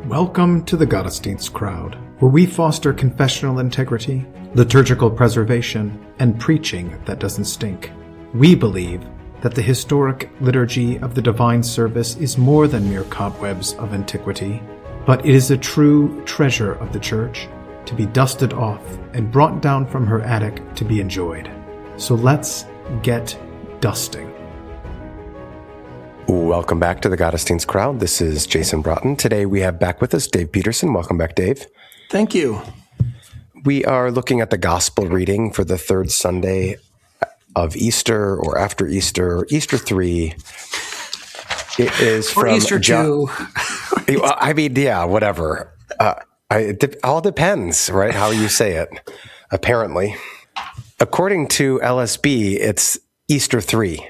Welcome to the Gottesdienst crowd, where we foster confessional integrity, liturgical preservation, and preaching that doesn't stink. We believe that the historic liturgy of the divine service is more than mere cobwebs of antiquity, but it is a true treasure of the Church, to be dusted off and brought down from her attic to be enjoyed. So let's get dusting. Welcome back to the Gottesdienst crowd. This is Jason Braaten. Today we have back with us Dave Petersen. Welcome back, Dave. Thank you. We are looking at the Gospel reading for the third Sunday of Easter, or after Easter, Easter 3. It is or from Easter 2. I mean, yeah, whatever. It all depends, right, how you say it, apparently. According to LSB, it's Easter 3.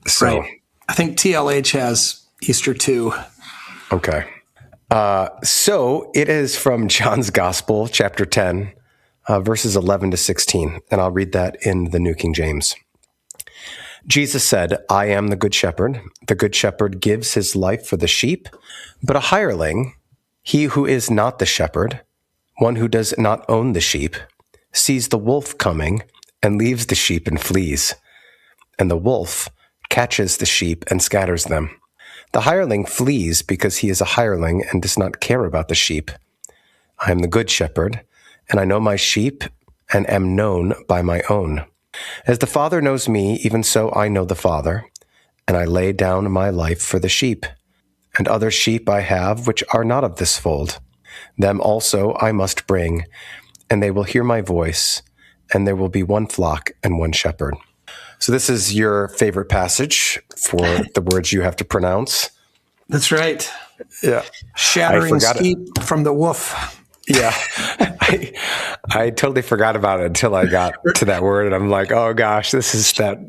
So. Right. I think TLH has Easter 2. Okay. So it is from John's Gospel, chapter 10, verses 11 to 16. And I'll read that in the New King James. Jesus said, "I am the good shepherd. The good shepherd gives his life for the sheep. But a hireling, he who is not the shepherd, one who does not own the sheep, sees the wolf coming and leaves the sheep and flees. And the wolf catches the sheep and scatters them. The hireling flees because he is a hireling and does not care about the sheep. I am the good shepherd, and I know my sheep and am known by my own. As the Father knows me, even so I know the Father, and I lay down my life for the sheep. And other sheep I have which are not of this fold. Them also I must bring, and they will hear my voice, and there will be one flock and one shepherd." So this is your favorite passage for the words you have to pronounce. That's right. Yeah. Shattering steep from the wolf. Yeah. I totally forgot about it until I got to that word, and I'm like, oh gosh, this is that.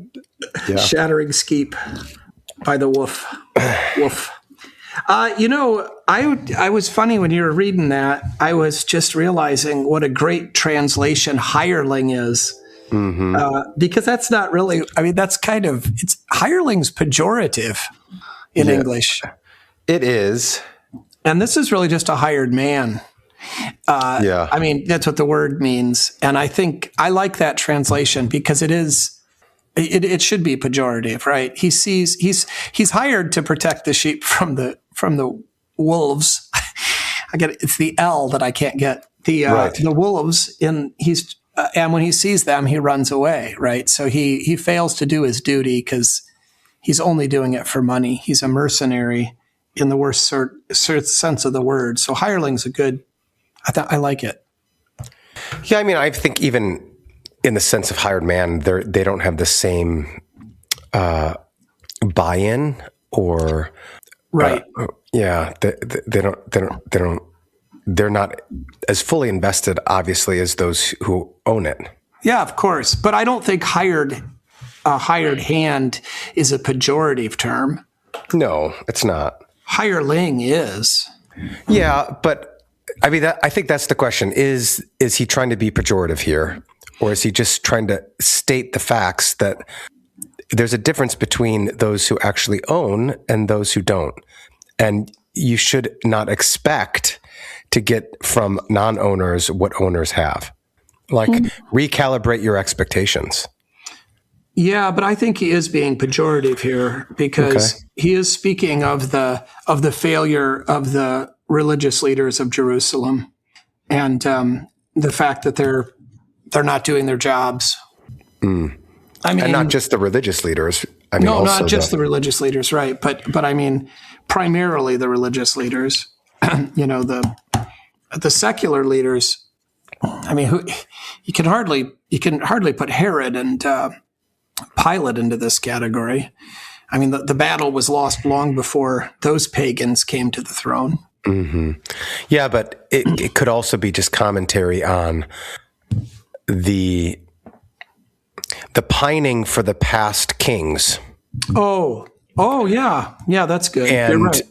Yeah. Shattering skeep by the wolf. Wolf. I was funny when you were reading that. I was just realizing what a great translation hireling is. Mm-hmm. Because that's not really, that's kind of, hireling's pejorative in English. It is. And this is really just a hired man. That's what the word means. And I think I like that translation because it should be pejorative, right? He's hired to protect the sheep from the wolves. It's the L that I can't get. The wolves, and when he sees them, he runs away, right? So he fails to do his duty because he's only doing it for money. He's a mercenary in the worst sense of the word. So hireling's I like it. Yeah, I think even in the sense of hired man, they don't have the same buy-in or right. They're not as fully invested, obviously, as those who own it. Yeah, of course. But I don't think hired hand is a pejorative term. No, it's not. Hireling is. Yeah, but I think that's the question. Is he trying to be pejorative here? Or is he just trying to state the facts that there's a difference between those who actually own and those who don't? And you should not expect to get from non-owners what owners have. Recalibrate your expectations. Yeah, but I think he is being pejorative here because he is speaking of the failure of the religious leaders of Jerusalem and the fact that they're not doing their jobs. And not just the religious leaders. No, not just the religious leaders, right? But primarily the religious leaders. The secular leaders. You can hardly put Herod and Pilate into this category. The battle was lost long before those pagans came to the throne. Mm-hmm. Yeah, but it could also be just commentary on the pining for the past kings. Oh, yeah, that's good. And you're right.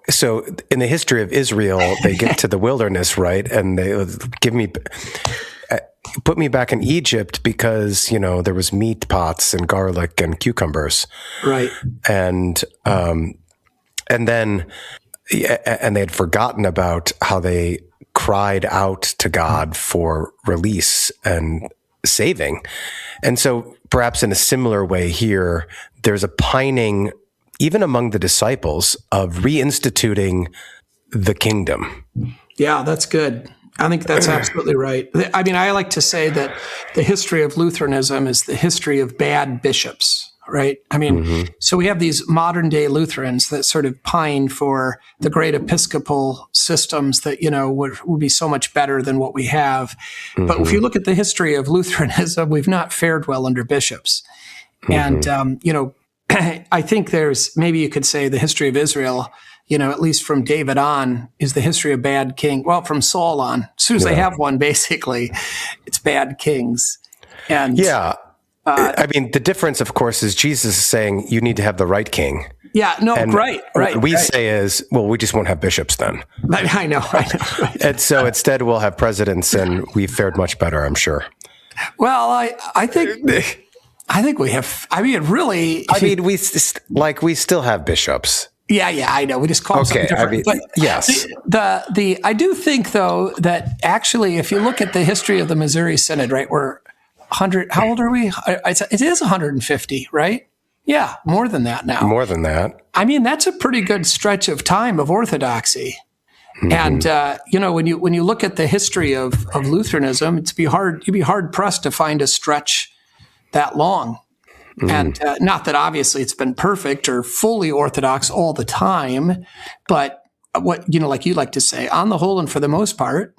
So in the history of Israel, they get to the wilderness, right? And they put me back in Egypt because, there was meat pots and garlic and cucumbers. Right. And then and they had forgotten about how they cried out to God for release and saving. And so perhaps in a similar way here, there's a pining, even among the disciples, of reinstituting the kingdom. Yeah, that's good. I think that's absolutely right. I mean, I like to say that the history of Lutheranism is the history of bad bishops, right? I mean, so we have these modern day Lutherans that sort of pine for the great Episcopal systems that, would be so much better than what we have. But if you look at the history of Lutheranism, we've not fared well under bishops. And, I think maybe you could say the history of Israel, at least from David on, is the history of bad king. Well, from Saul on, as soon as they have one, basically, it's bad kings. And I mean, the difference, of course, is Jesus is saying you need to have the right king. Yeah, no, and right. What we say is, well, we just won't have bishops then. I know. Right. And so instead we'll have presidents, and we've fared much better, I'm sure. Well, I think we have. I mean, really. We still have bishops. Yeah, I know. We just call them something different. But yes. I do think, though, that actually, if you look at the history of the Missouri Synod, right, we're 100. How old are we? It is 150, right? Yeah, more than that now. More than that. I mean, that's a pretty good stretch of time of orthodoxy. And when you look at the history of Lutheranism, you'd be hard pressed to find a stretch that long. And not that obviously it's been perfect or fully orthodox all the time, but what, like you like to say, on the whole and for the most part,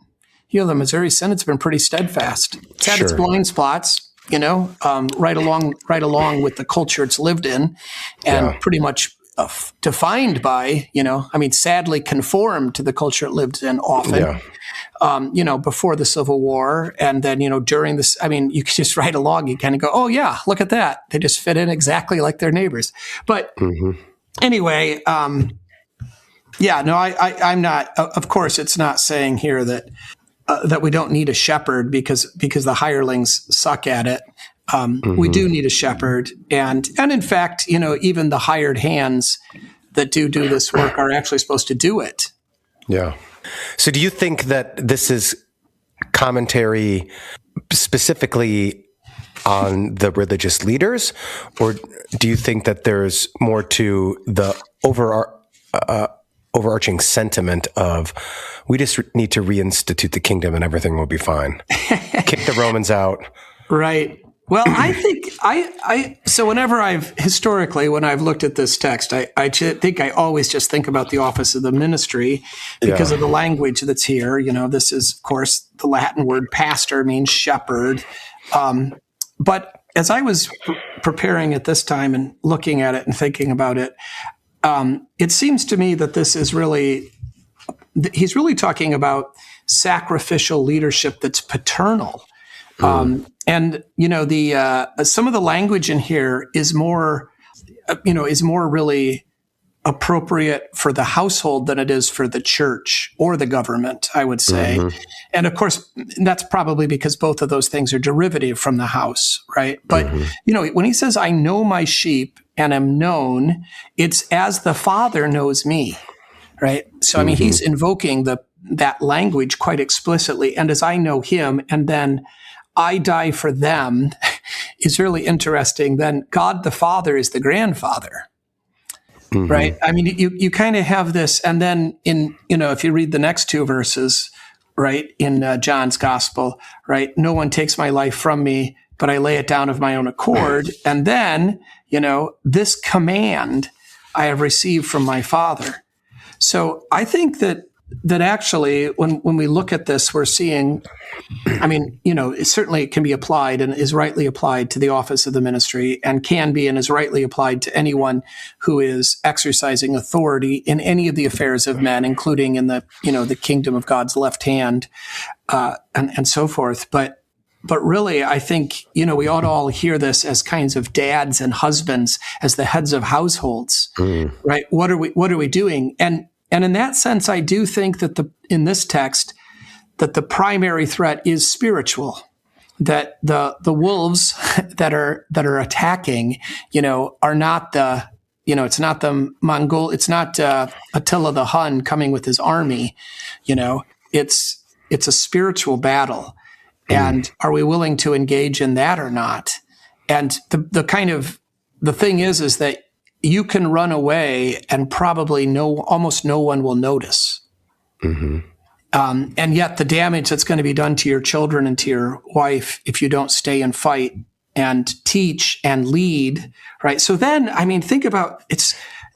the Missouri Synod's been pretty steadfast. It's had its blind spots, right along with the culture it's lived in, and pretty much defined by, sadly conformed to the culture it lived in often. Before the Civil War, and then, during this, you could just write along, you kind of go, oh yeah, look at that. They just fit in exactly like their neighbors. But anyway, I'm not, of course, it's not saying here that we don't need a shepherd because the hirelings suck at it. We do need a shepherd. And in fact, even the hired hands that do this work are actually supposed to do it. Yeah. So do you think that this is commentary specifically on the religious leaders, or do you think that there's more to the overarching sentiment of we just need to reinstitute the kingdom and everything will be fine? Kick the Romans out. Right. Well, I think so whenever when I've looked at this text, I think I always just think about the office of the ministry because of the language that's here. This is, of course, the Latin word pastor means shepherd. But as I was preparing at this time and looking at it and thinking about it, it seems to me that he's really talking about sacrificial leadership that's paternal. And some of the language in here is more really appropriate for the household than it is for the church or the government, I would say. And of course, that's probably because both of those things are derivative from the house, right? But, when he says, I know my sheep and am known, it's as the Father knows me, right? So, he's invoking that language quite explicitly. And as I know him, and then I die for them is really interesting. Then God the Father is the grandfather, right? You kind of have this, and then if you read the next two verses, right, in John's Gospel, right, no one takes my life from me, but I lay it down of my own accord. And then, this command I have received from my Father. So I think that actually, when we look at this, we're seeing, it certainly can be applied and is rightly applied to the office of the ministry, and can be and is rightly applied to anyone who is exercising authority in any of the affairs of men, including in the kingdom of God's left hand, and so forth. But really, I think, we ought to all hear this as kinds of dads and husbands, as the heads of households, right? What are we doing? And in that sense, I do think that in this text, that the primary threat is spiritual. That the wolves that are attacking, are not the it's not the Mongol, it's not Attila the Hun coming with his army. It's a spiritual battle. And are we willing to engage in that or not? And the thing is that you can run away and probably almost no one will notice. Mm-hmm. And yet the damage that's going to be done to your children and to your wife if you don't stay and fight and teach and lead, right? So then, think about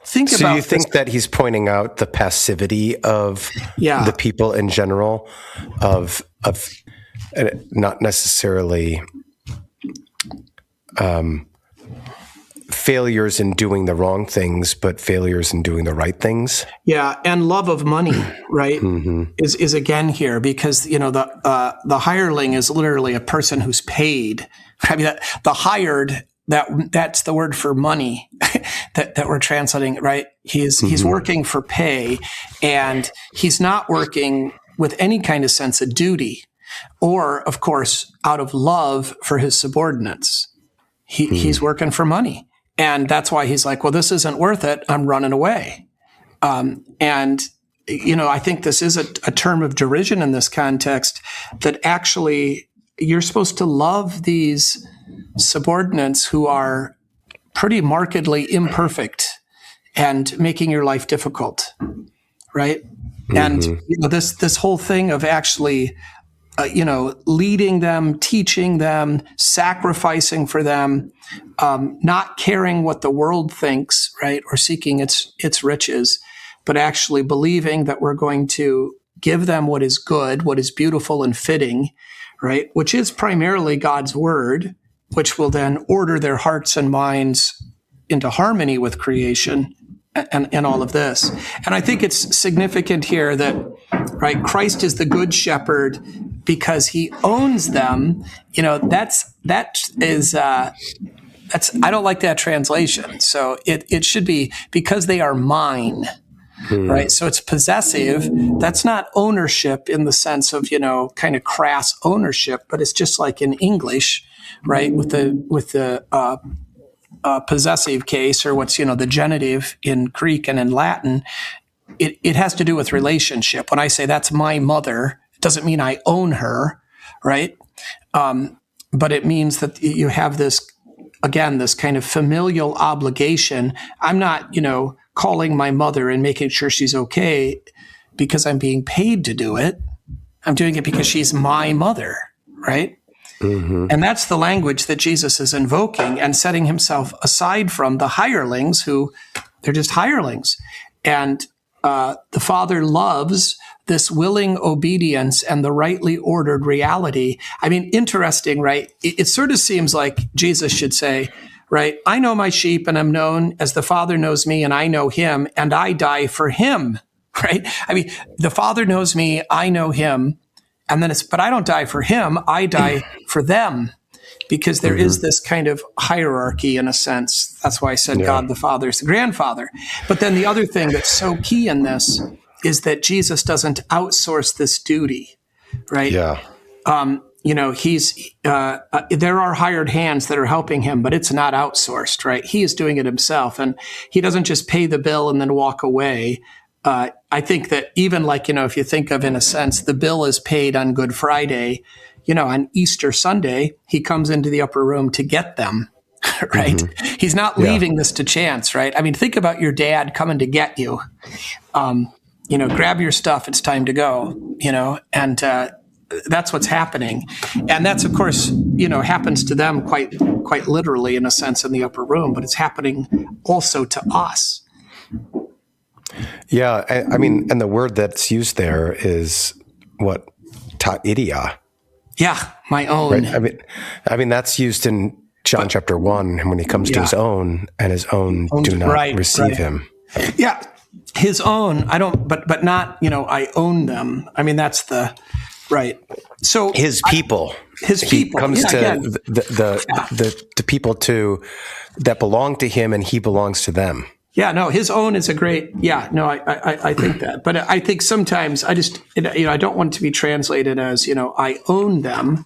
So you think that he's pointing out the passivity of the people in general, of not necessarily failures in doing the wrong things, but failures in doing the right things. Yeah, and love of money, right, is again here, because the hireling is literally a person who's paid. The hired, that's the word for money that we're translating, right? He's working for pay, and he's not working with any kind of sense of duty, or of course out of love for his subordinates. He's working for money. And that's why he's like, well, this isn't worth it. I'm running away. And I think this is a term of derision in this context, that actually you're supposed to love these subordinates who are pretty markedly imperfect and making your life difficult, right? And this whole thing of actually leading them, teaching them, sacrificing for them, not caring what the world thinks, right, or seeking its riches, but actually believing that we're going to give them what is good, what is beautiful and fitting, right, which is primarily God's word, which will then order their hearts and minds into harmony with creation and all of this. And I think it's significant here that, right, Christ is the good shepherd because he owns them. That's I don't like that translation. So it should be because they are mine, right? So it's possessive. That's not ownership in the sense of, kind of crass ownership, but it's just like in English, right? With the possessive case, or what's, the genitive in Greek and in Latin, it has to do with relationship. When I say that's my mother, it doesn't mean I own her, right? But it means that you have this kind of familial obligation. I'm not, calling my mother and making sure she's okay because I'm being paid to do it. I'm doing it because she's my mother, right? Mm-hmm. And that's the language that Jesus is invoking and setting himself aside from the hirelings, who they're just hirelings. And the Father loves this willing obedience and the rightly ordered reality. Interesting, right? It sort of seems like Jesus should say, right, I know my sheep and I'm known as the Father knows me and I know him and I die for him, right? The Father knows me, I know him. And then but I don't die for him, I die for them, because there is this kind of hierarchy in a sense. That's why I said God the Father is the grandfather. But then the other thing that's so key in this is that Jesus doesn't outsource this duty, right? Yeah. There are hired hands that are helping him, but it's not outsourced, right? He is doing it himself, and he doesn't just pay the bill and then walk away. I think that even if you think of, in a sense, the bill is paid on Good Friday, on Easter Sunday, he comes into the upper room to get them, right? Mm-hmm. He's not leaving this to chance, right? Think about your dad coming to get you. Grab your stuff, it's time to go, and that's what's happening. And that's, of course, happens to them quite literally, in a sense, in the upper room, but it's happening also to us. Yeah, and the word that's used there is what? Ta idia. Yeah, my own. Right? That's used in John chapter 1 when he comes to his own, and his own do not receive him. Yeah, his own. I don't, but not. I own them. That's the right. So his people. He comes to the people that belong to him, and he belongs to them. Yeah, no, his own is a great, I think that. But I think sometimes I just, I don't want it to be translated as, I own them,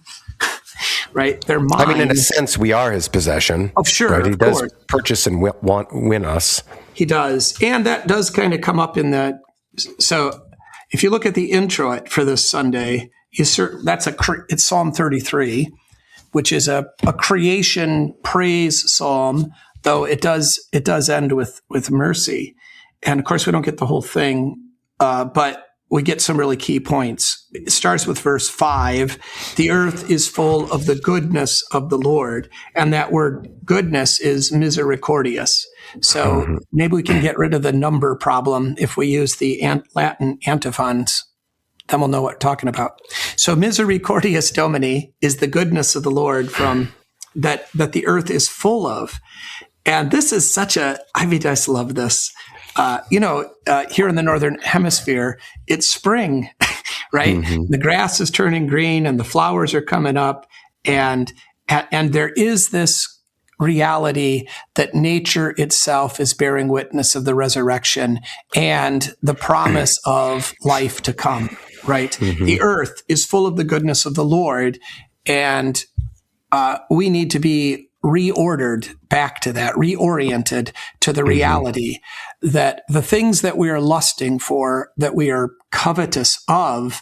right? They're mine. I mean, in a sense, we are his possession. Oh, sure, right? He of does course. purchase and win us. He does. And that does kind of come up in the, so if you look at the introit for this Sunday, it's Psalm 33, which is a creation praise psalm, though it does end with mercy. And of course, we don't get the whole thing, but we get some really key points. It starts with verse 5. The earth is full of the goodness of the Lord. And that word goodness is misericordias. So maybe we can get rid of the number problem if we use the Latin antiphons. Then we'll know what we're talking about. So misericordias Domini is the goodness of the Lord from that the earth is full of. And this is I just love this. Here in the Northern Hemisphere, it's spring, right? Mm-hmm. The grass is turning green and the flowers are coming up. And there is this reality that nature itself is bearing witness of the resurrection and the promise of life to come, right? Mm-hmm. The earth is full of the goodness of the Lord, and we need to be reordered back to that, reoriented to the reality that the things that we are lusting for, that we are covetous of,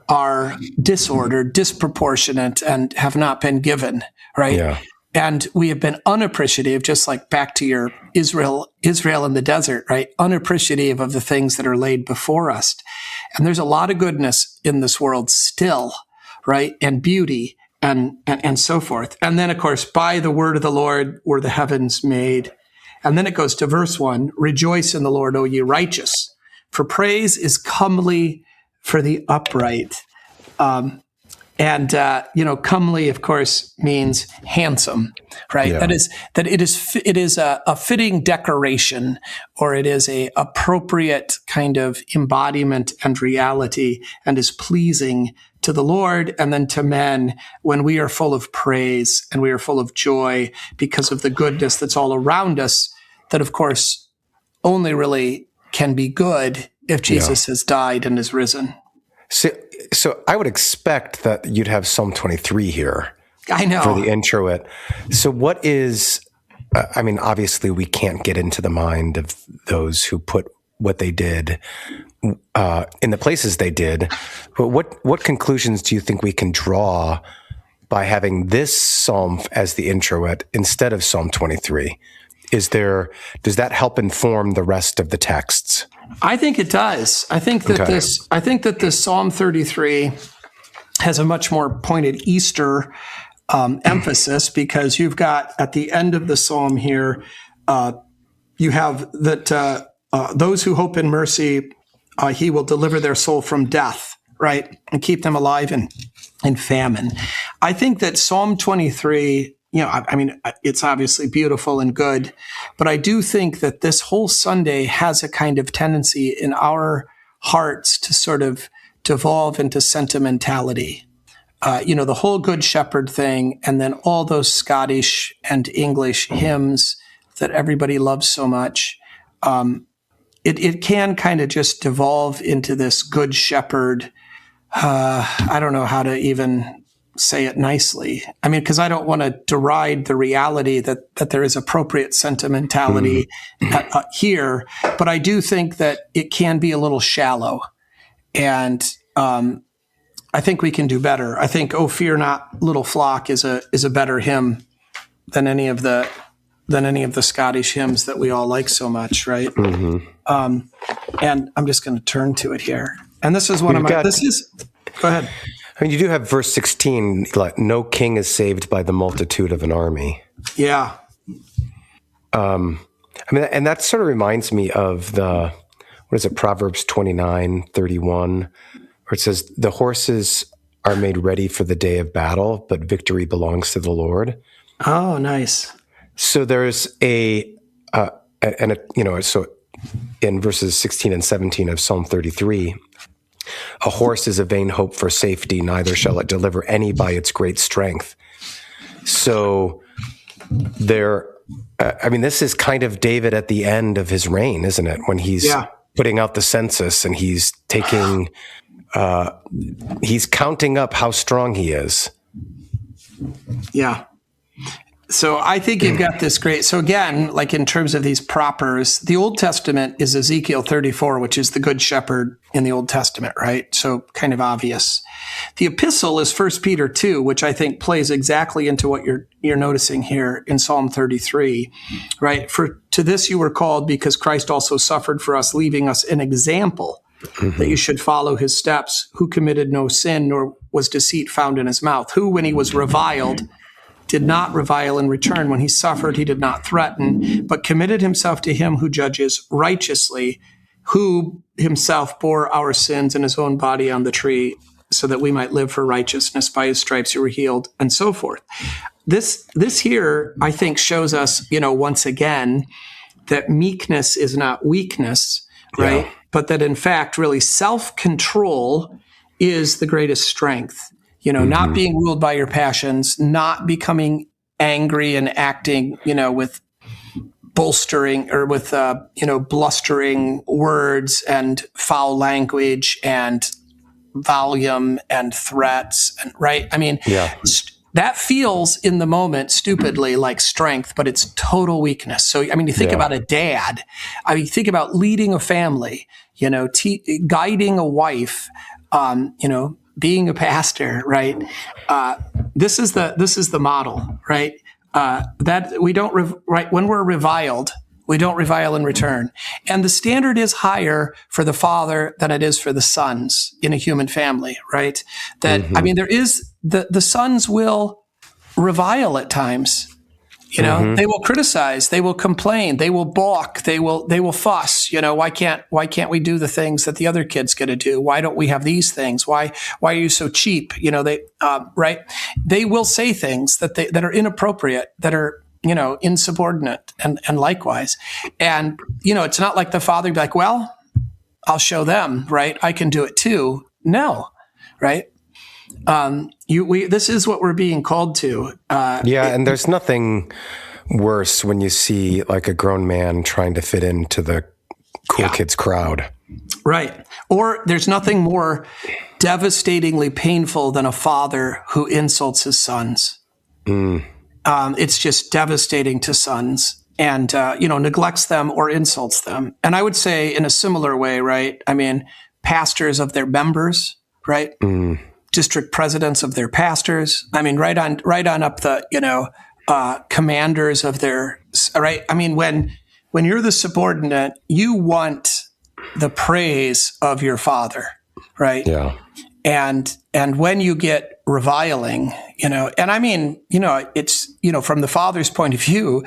are disordered, disproportionate, and have not been given, right? Yeah. And we have been unappreciative, just like back to your Israel in the desert, right? Unappreciative of the things that are laid before us. And there's a lot of goodness in this world still, right? And beauty and so forth. And then, of course, by the word of the Lord were the heavens made. And then it goes to verse 1, rejoice in the Lord, O ye righteous, for praise is comely for the upright. Comely, of course, means handsome, right? Yeah. It is a fitting decoration, or it is a appropriate kind of embodiment and reality, and is pleasing to the Lord and then to men when we are full of praise and we are full of joy because of the goodness that's all around us, that of course only really can be good if Jesus has died and is risen. So I would expect that you'd have Psalm 23 here. I know. For the introit. So what is, obviously we can't get into the mind of those who put what they did in the places they did, but what conclusions do you think we can draw by having this psalm as the introit instead of Psalm 23? Does that help inform the rest of the texts? I think it does. I think that this Psalm 33 has a much more pointed Easter emphasis, because you've got at the end of the psalm here, you have that those who hope in mercy, he will deliver their soul from death, right, and keep them alive in famine. I think that Psalm 23. It's obviously beautiful and good, but I do think that this whole Sunday has a kind of tendency in our hearts to sort of devolve into sentimentality. The whole Good Shepherd thing, and then all those Scottish and English hymns that everybody loves so much. It can kind of just devolve into this Good Shepherd. I don't know how to even say it nicely. Because I don't want to deride the reality that there is appropriate sentimentality here, but I do think that it can be a little shallow, and I think we can do better. I think "Oh Fear Not, Little Flock" is a better hymn than any of the Scottish hymns that we all like so much, right? Mm-hmm. And I'm just going to turn to it here, and this is one of my. Go ahead. You do have verse 16, like, no king is saved by the multitude of an army. Yeah. And that sort of reminds me of Proverbs 29:31, where it says, the horses are made ready for the day of battle, but victory belongs to the Lord. Oh, nice. So there's so in verses 16 and 17 of Psalm 33, a horse is a vain hope for safety, neither shall it deliver any by its great strength. So this is kind of David at the end of his reign, isn't it? When he's putting out the census and he's taking, he's counting up how strong he is. Yeah. So I think you've got this great. So again, like in terms of these propers, the Old Testament is Ezekiel 34, which is the good shepherd in the Old Testament, right? So kind of obvious. The epistle is 1 Peter 2, which I think plays exactly into what you're noticing here in Psalm 33, right? For to this you were called because Christ also suffered for us, leaving us an example that you should follow his steps, who committed no sin, nor was deceit found in his mouth, who, when he was reviled, did not revile in return. When he suffered, he did not threaten, but committed himself to him who judges righteously, who himself bore our sins in his own body on the tree, so that we might live for righteousness. By his stripes you were healed, and so forth. This here, I think, shows us, once again, that meekness is not weakness, right? Yeah. But that in fact, really self-control is the greatest strength. Not being ruled by your passions, not becoming angry and acting, with bolstering or with, blustering words and foul language and volume and threats, and right? I mean, that feels in the moment stupidly like strength, but it's total weakness. So, I mean, you think about a dad. I mean, think about leading a family, guiding a wife, being a pastor, right? This is the model, right? That we don't right when we're reviled, we don't revile in return, and the standard is higher for the father than it is for the sons in a human family, right? That I mean, there is the sons will revile at times. They will criticize, they will complain, they will balk, they will fuss. Why can't we do the things that the other kids get to do? Why don't we have these things? Why are you so cheap? Right? They will say things that are inappropriate, that are insubordinate, and likewise. And it's not like the father be like, well, I'll show them, right? I can do it too. No, right? This is what we're being called to. And there's nothing worse when you see like a grown man trying to fit into the cool kids crowd. Right. Or there's nothing more devastatingly painful than a father who insults his sons. It's just devastating to sons and, neglects them or insults them. And I would say in a similar way, right? I mean, pastors of their members, right? District presidents of their pastors. I mean, right on up the, commanders of their, right? I mean, when you're the subordinate, you want the praise of your father, right? Yeah. And when you get reviling, and I mean, it's, from the father's point of view,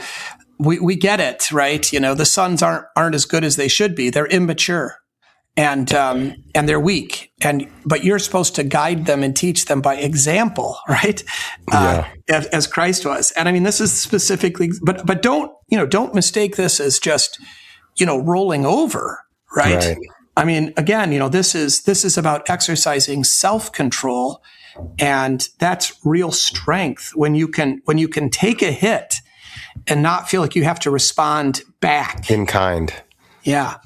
we get it, right? The sons aren't as good as they should be. They're immature. And they're weak, but you're supposed to guide them and teach them by example, right? As Christ was. And I mean, this is specifically, but don't mistake this as just, rolling over, right? I mean, again, this is about exercising self-control, and that's real strength when you can take a hit and not feel like you have to respond back in kind. Yeah.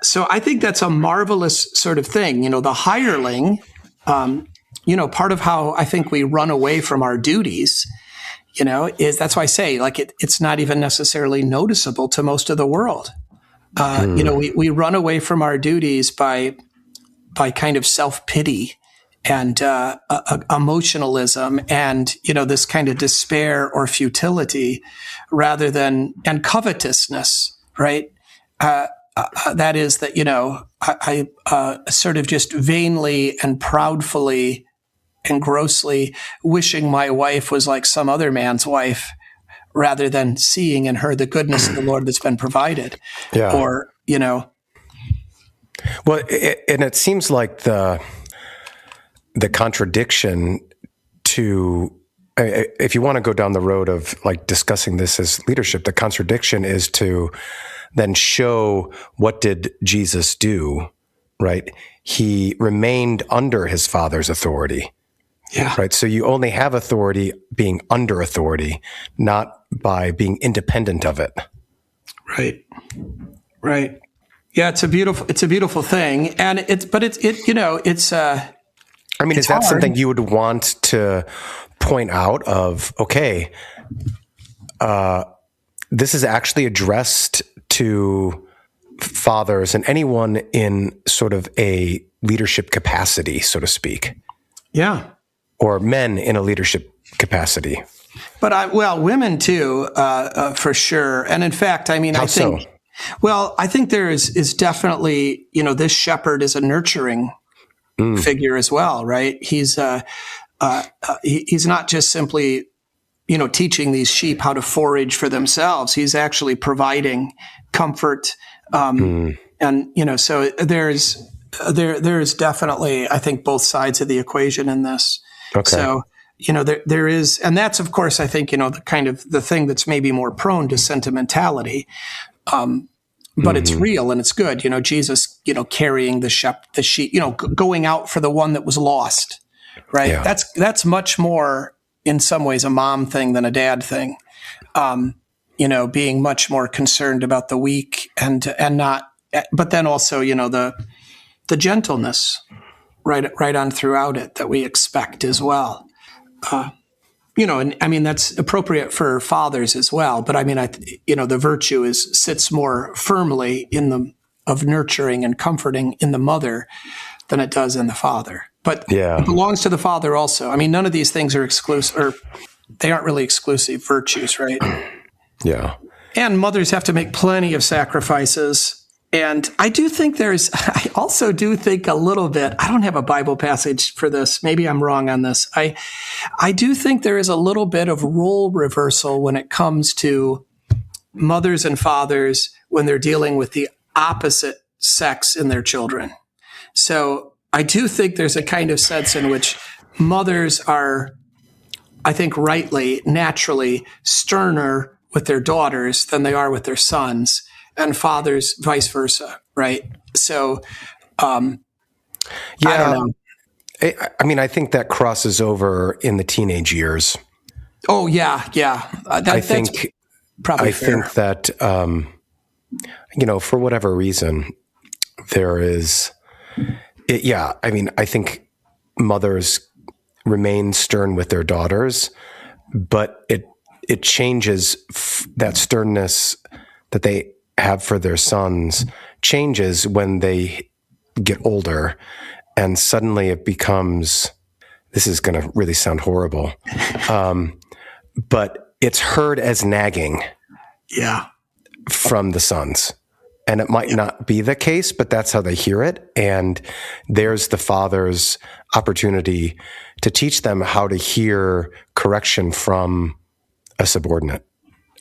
So I think that's a marvelous sort of thing. The hireling, part of how I think we run away from our duties, is that's why I say, like, it's not even necessarily noticeable to most of the world. We run away from our duties by kind of self-pity and emotionalism and, this kind of despair or futility and covetousness, right? That is that, I sort of just vainly and proudfully and grossly wishing my wife was like some other man's wife rather than seeing in her the goodness of the Lord that's been provided. Yeah. Or, Well, and it seems like the contradiction to, if you want to go down the road of like discussing this as leadership, the contradiction is to then show what did Jesus do, right? He remained under his Father's authority. Yeah. Right. So you only have authority being under authority, not by being independent of it. Right. Right. Yeah, it's a beautiful thing. And is that hard. Something you would want to point out of, okay, this is actually addressed to fathers and anyone in sort of a leadership capacity, so to speak. Yeah. Or men in a leadership capacity. But women too, for sure. And in fact, I mean, How I think, so? Well, I think there is definitely, this shepherd is a nurturing figure as well, right? He's not just simply, teaching these sheep how to forage for themselves. He's actually providing comfort. And, so there's definitely, I think, both sides of the equation in this. Okay. So, there is, and that's, of course, I think, the kind of the thing that's maybe more prone to sentimentality. But it's real and it's good. Jesus, carrying the sheep, going out for the one that was lost, right? Yeah. That's much more in some ways a mom thing than a dad thing. Being much more concerned about the weak and not, but then also, the gentleness right on throughout it that we expect as well. And I mean, that's appropriate for fathers as well. But I mean, the virtue sits more firmly of nurturing and comforting in the mother than it does in the father. But it belongs to the father also. I mean, none of these things are exclusive, or they aren't really exclusive virtues, right? Yeah. And mothers have to make plenty of sacrifices. And I also do think a little bit, I don't have a Bible passage for this. Maybe I'm wrong on this. I do think there is a little bit of role reversal when it comes to mothers and fathers when they're dealing with the opposite sex in their children. So I do think there's a kind of sense in which mothers are, I think rightly, naturally sterner with their daughters than they are with their sons. And fathers, vice versa, right? So, I don't know. I mean, I think that crosses over in the teenage years. Oh, yeah. That's probably fair. I think that, for whatever reason, there is, I mean, I think mothers remain stern with their daughters, but it changes that sternness that they have for their sons changes when they get older, and suddenly it becomes, this is going to really sound horrible, but it's heard as nagging from the sons. And it might not be the case, but that's how they hear it. And there's the father's opportunity to teach them how to hear correction from a subordinate.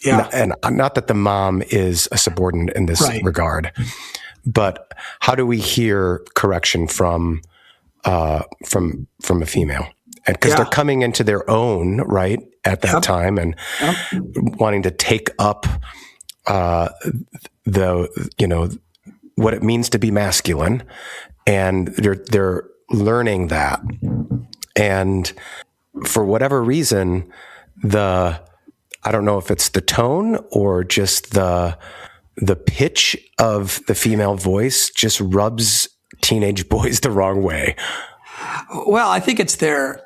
Yeah. And not that the mom is a subordinate in this regard, but how do we hear correction from a female? And because they're coming into their own right at that time and wanting to take up what it means to be masculine, and they're learning that, and for whatever reason, I don't know if it's the tone or just the pitch of the female voice just rubs teenage boys the wrong way. Well, I think it's their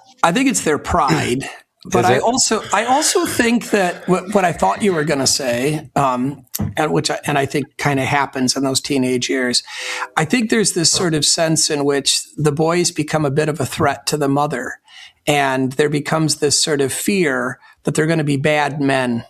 pride, but I also think that what I thought you were going to say, and I think kind of happens in those teenage years. I think there's this sort of sense in which the boys become a bit of a threat to the mother, and there becomes this sort of fear that they're going to be bad men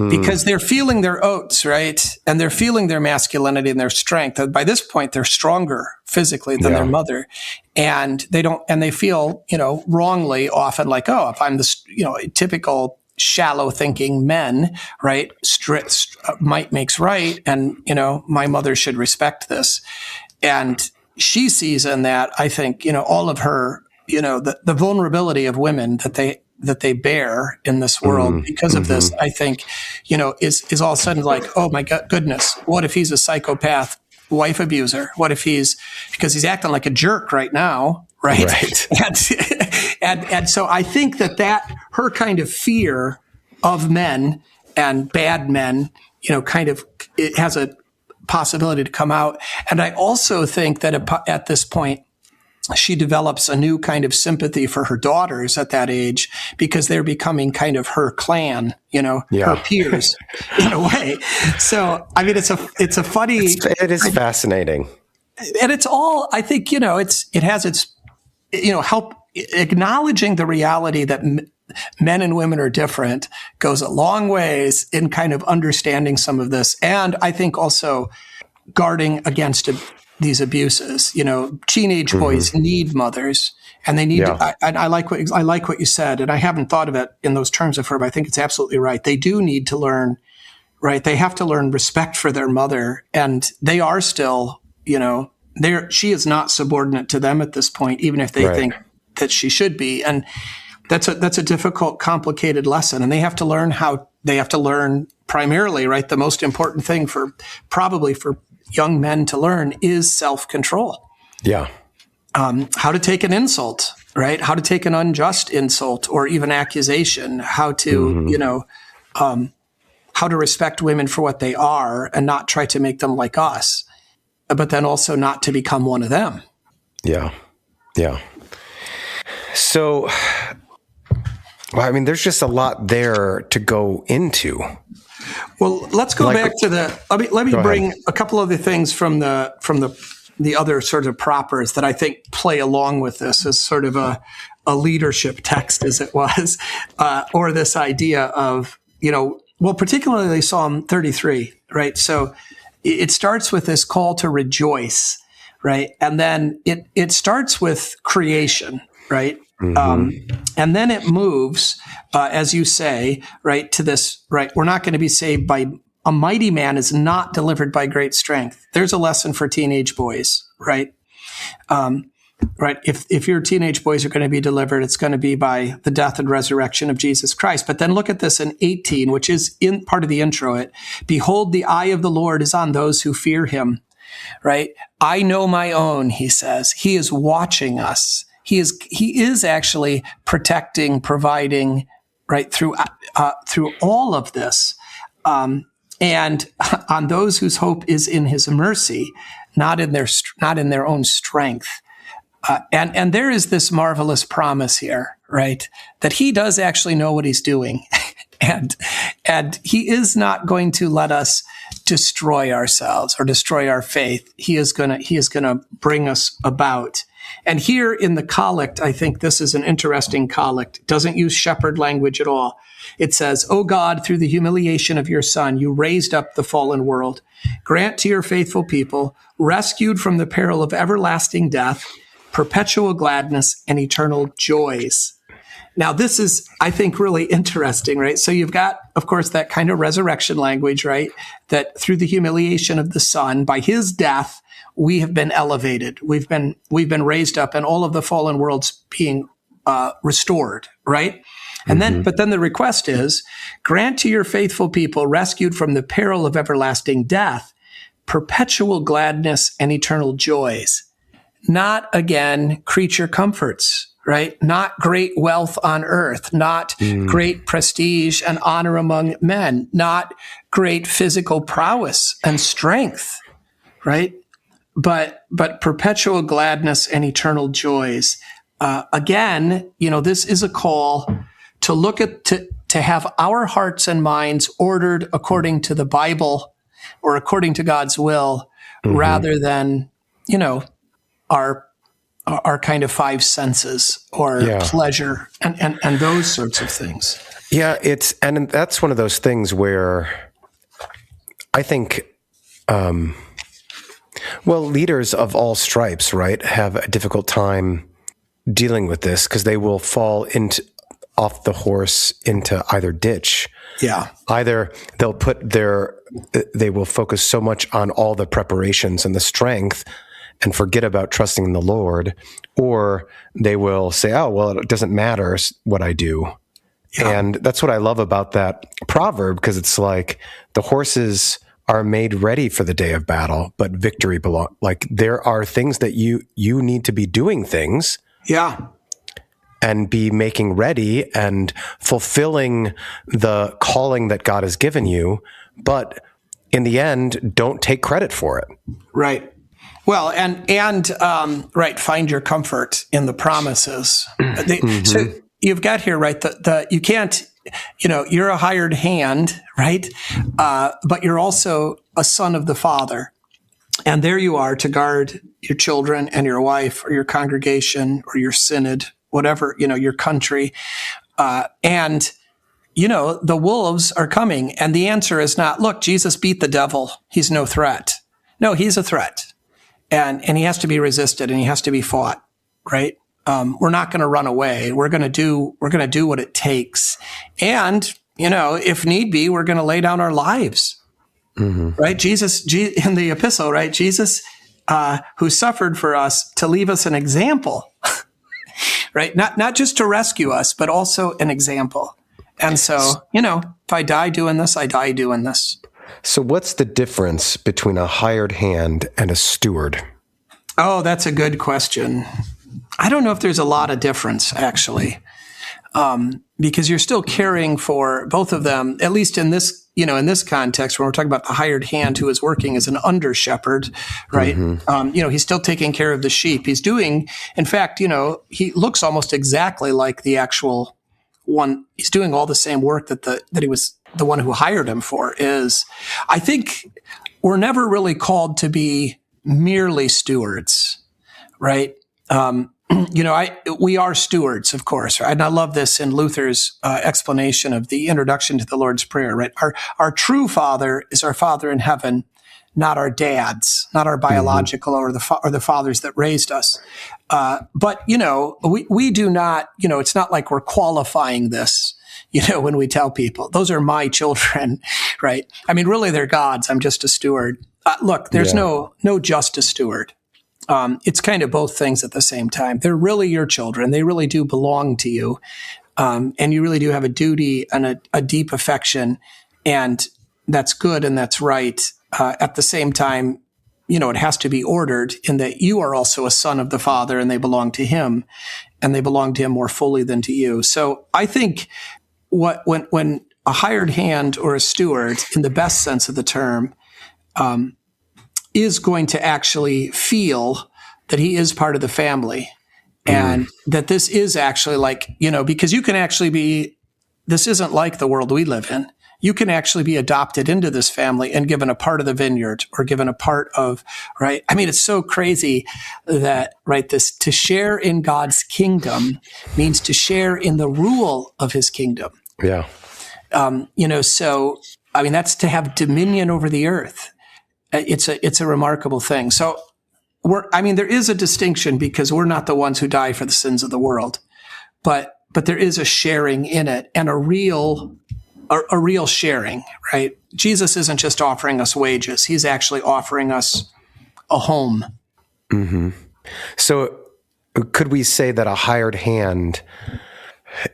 because they're feeling their oats, right? And they're feeling their masculinity and their strength. And by this point, they're stronger physically than their mother. And they feel, wrongly often like, oh, if I'm this, typical shallow thinking men, right? Might makes right. And, my mother should respect this. And she sees in that, I think, all of her, the vulnerability of women that they bear in this world because of this, I think, is all of a sudden like, oh my goodness, what if he's a psychopath wife abuser? What if because he's acting like a jerk right now, right? And so I think that her kind of fear of men and bad men, kind of, it has a possibility to come out. And I also think that at this point, she develops a new kind of sympathy for her daughters at that age because they're becoming kind of her clan, her peers in a way. So, I mean, it's a funny. It is fascinating. And it's all, I think, it has its, help acknowledging the reality that men and women are different goes a long ways in kind of understanding some of this. And I think also guarding against these abuses. Teenage boys need mothers, and they need. I like what you said, and I haven't thought of it in those terms before, but I think it's absolutely right. They do need to learn, right? They have to learn respect for their mother, and they are still, she is not subordinate to them at this point, even if they think that she should be, and that's a difficult, complicated lesson, and they have to learn primarily, right? The most important thing for young men to learn is self-control. Yeah. How to take an insult, right? How to take an unjust insult or even accusation, how to, how to respect women for what they are and not try to make them like us, but then also not to become one of them. Yeah. Yeah. So, I mean, there's just a lot there to go into. Well, let's go back to let me bring a couple other things from the other sort of propers that I think play along with this as sort of a leadership text, as it was, or this idea of, particularly Psalm 33, right? So it starts with this call to rejoice, right? And then it starts with creation, right? And then it moves, as you say, right, to this, right, we're not going to be saved by, a mighty man is not delivered by great strength. There's a lesson for teenage boys, right? Right. If your teenage boys are going to be delivered, it's going to be by the death and resurrection of Jesus Christ. But then look at this in 18, which is in part of the intro. Behold, the eye of the Lord is on those who fear him, right? I know my own, he says. He is watching us. He is actually protecting, providing, right, through all of this, and on those whose hope is in his mercy, not in their own strength. And there is this marvelous promise here, right, that he does actually know what he's doing, and he is not going to let us destroy ourselves or destroy our faith. He is gonna bring us about. And here in the collect, I think this is an interesting collect. It doesn't use shepherd language at all. It says, O God, through the humiliation of your Son, you raised up the fallen world. Grant to your faithful people, rescued from the peril of everlasting death, perpetual gladness and eternal joys. Now, this is, I think, really interesting, right? So you've got, of course, that kind of resurrection language, right? That through the humiliation of the Son, by his death, we have been elevated. We've been raised up, and all of the fallen worlds being restored, right? And but then the request is, grant to your faithful people, rescued from the peril of everlasting death, perpetual gladness and eternal joys. Not, again, creature comforts, right? Not great wealth on earth, not great prestige and honor among men, not great physical prowess and strength, right? But perpetual gladness and eternal joys. Again, this is a call to look at, to have our hearts and minds ordered according to the Bible or according to God's will, rather than, our kind of five senses or pleasure and those sorts of things. Yeah, and that's one of those things where I think, leaders of all stripes, right, have a difficult time dealing with this because they will fall off the horse into either ditch. Yeah. Either they will focus so much on all the preparations and the strength and forget about trusting in the Lord, or they will say, oh, well, it doesn't matter what I do. Yeah. And that's what I love about that proverb, because it's like the horses are made ready for the day of battle, but victory like there are things that you need to be doing things. Yeah. And be making ready and fulfilling the calling that God has given you. But in the end, don't take credit for it. Right. Well, right, find your comfort in the promises. So you've got here, right, you can't, you're a hired hand, right? But you're also a son of the Father. And there you are to guard your children and your wife or your congregation or your synod, whatever, your country. And the wolves are coming. And the answer is not, look, Jesus beat the devil. He's no threat. No, he's a threat. And he has to be resisted and he has to be fought, right? We're not going to run away. We're going to do what it takes. And, if need be, we're going to lay down our lives, right? Jesus in the epistle, right? Jesus, who suffered for us to leave us an example, right? Not just to rescue us, but also an example. And so, if I die doing this, I die doing this. So what's the difference between a hired hand and a steward? Oh, that's a good question. I don't know if there's a lot of difference, actually, because you're still caring for both of them, at least in this, in this context, when we're talking about the hired hand who is working as an under shepherd, right? He's still taking care of the sheep. He's doing, in fact, he looks almost exactly like the actual one. He's doing all the same work that he was the one who hired him for is. I think we're never really called to be merely stewards, right? We are stewards, of course, right? And I love this in Luther's explanation of the introduction to the Lord's Prayer, right? Our true Father is our Father in heaven, not our dads, not our biological or the fathers that raised us. But we do not, it's not like we're qualifying this, when we tell people those are my children, right? I mean, really, they're God's. I'm just a steward. Look, there's no just a steward. It's kind of both things at the same time. They're really your children. They really do belong to you. And you really do have a duty and a deep affection. And that's good and that's right. At the same time, it has to be ordered in that you are also a son of the Father and they belong to him and they belong to him more fully than to you. So I think when a hired hand or a steward, in the best sense of the term, is going to actually feel that he is part of the family and that this is actually because you can actually this isn't like the world we live in. You can actually be adopted into this family and given a part of the vineyard or given a part of, right? I mean, it's so crazy that, right, to share in God's kingdom means to share in the rule of his kingdom. Yeah. So, I mean, that's to have dominion over the earth. It's a remarkable thing. So there is a distinction because we're not the ones who die for the sins of the world, but there is a sharing in it and a real sharing, right? Jesus isn't just offering us wages. He's actually offering us a home. Mm-hmm. So could we say that a hired hand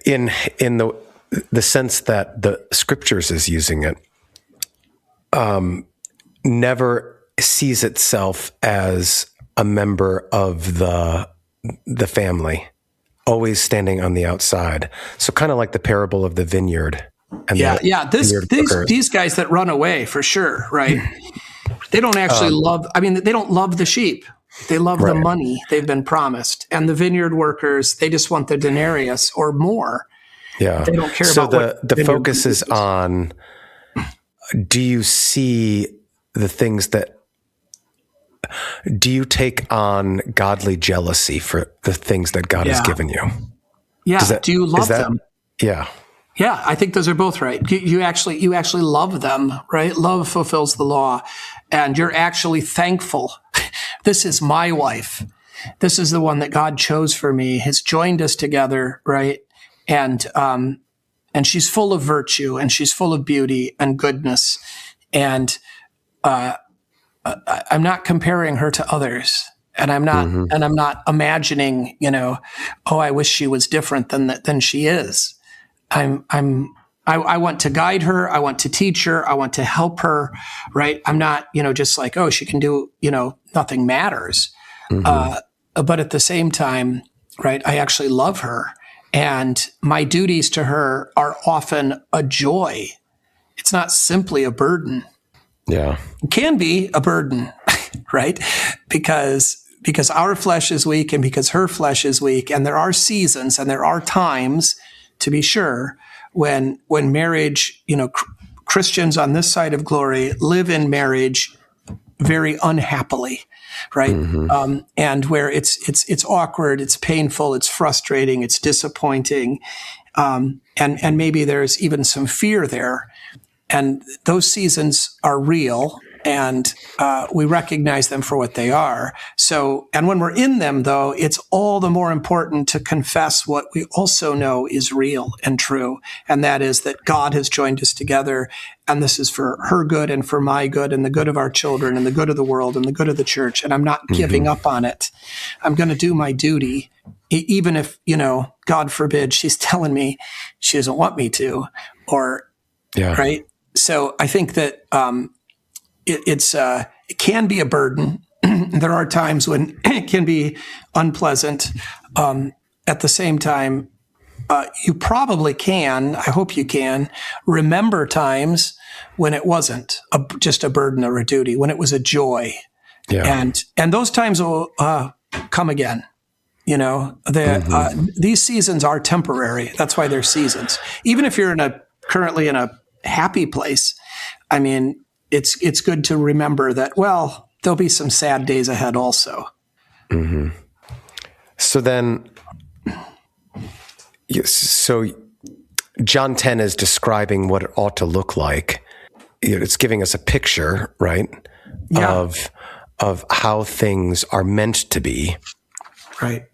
in the sense that the scriptures is using it, never sees itself as a member of the family, always standing on the outside. So kind of like the parable of the vineyard. And these guys that run away, for sure, right? They don't actually they don't love the sheep. They love the money they've been promised. And the vineyard workers, they just want the denarius or more. Yeah. They don't care about the focus is on, do you see the things do you take on godly jealousy for the things that God has given you? Yeah. Do you love them? Yeah. Yeah, I think those are both right. You actually love them, right? Love fulfills the law, and you're actually thankful. This is my wife. This is the one that God chose for me. Has joined us together, right? And she's full of virtue, and she's full of beauty and goodness, and I'm not comparing her to others, and I'm not imagining, I wish she was different than she is. I want to guide her. I want to teach her. I want to help her, right? I'm not, just like, she can do, nothing matters. But at the same time, right, I actually love her. And my duties to her are often a joy. It's not simply a burden. Yeah. It can be a burden, right? Because our flesh is weak and because her flesh is weak. And there are seasons and there are times, to be sure, when marriage, Christians on this side of glory live in marriage very unhappily, right? And where it's awkward, it's painful, it's frustrating, it's disappointing. And maybe there's even some fear there. And those seasons are real, and we recognize them for what they are. So, and when we're in them, though, it's all the more important to confess what we also know is real and true, and that is that God has joined us together, and this is for her good and for my good and the good of our children and the good of the world and the good of the church, and I'm not giving up on it. I'm going to do my duty, even if, God forbid, she's telling me she doesn't want me to, right? So I think that it can be a burden. There are times when it can be unpleasant. At the same time, you probably can, I hope you can, remember times when it wasn't just a burden or a duty, when it was a joy. Yeah. And those times will come again. These seasons are temporary. That's why they're seasons. Even if you're currently in a happy place, I mean, it's good to remember that, well, there'll be some sad days ahead also. So then, so John 10 is describing what it ought to look like. It's giving us a picture, right, of how things are meant to be. Right.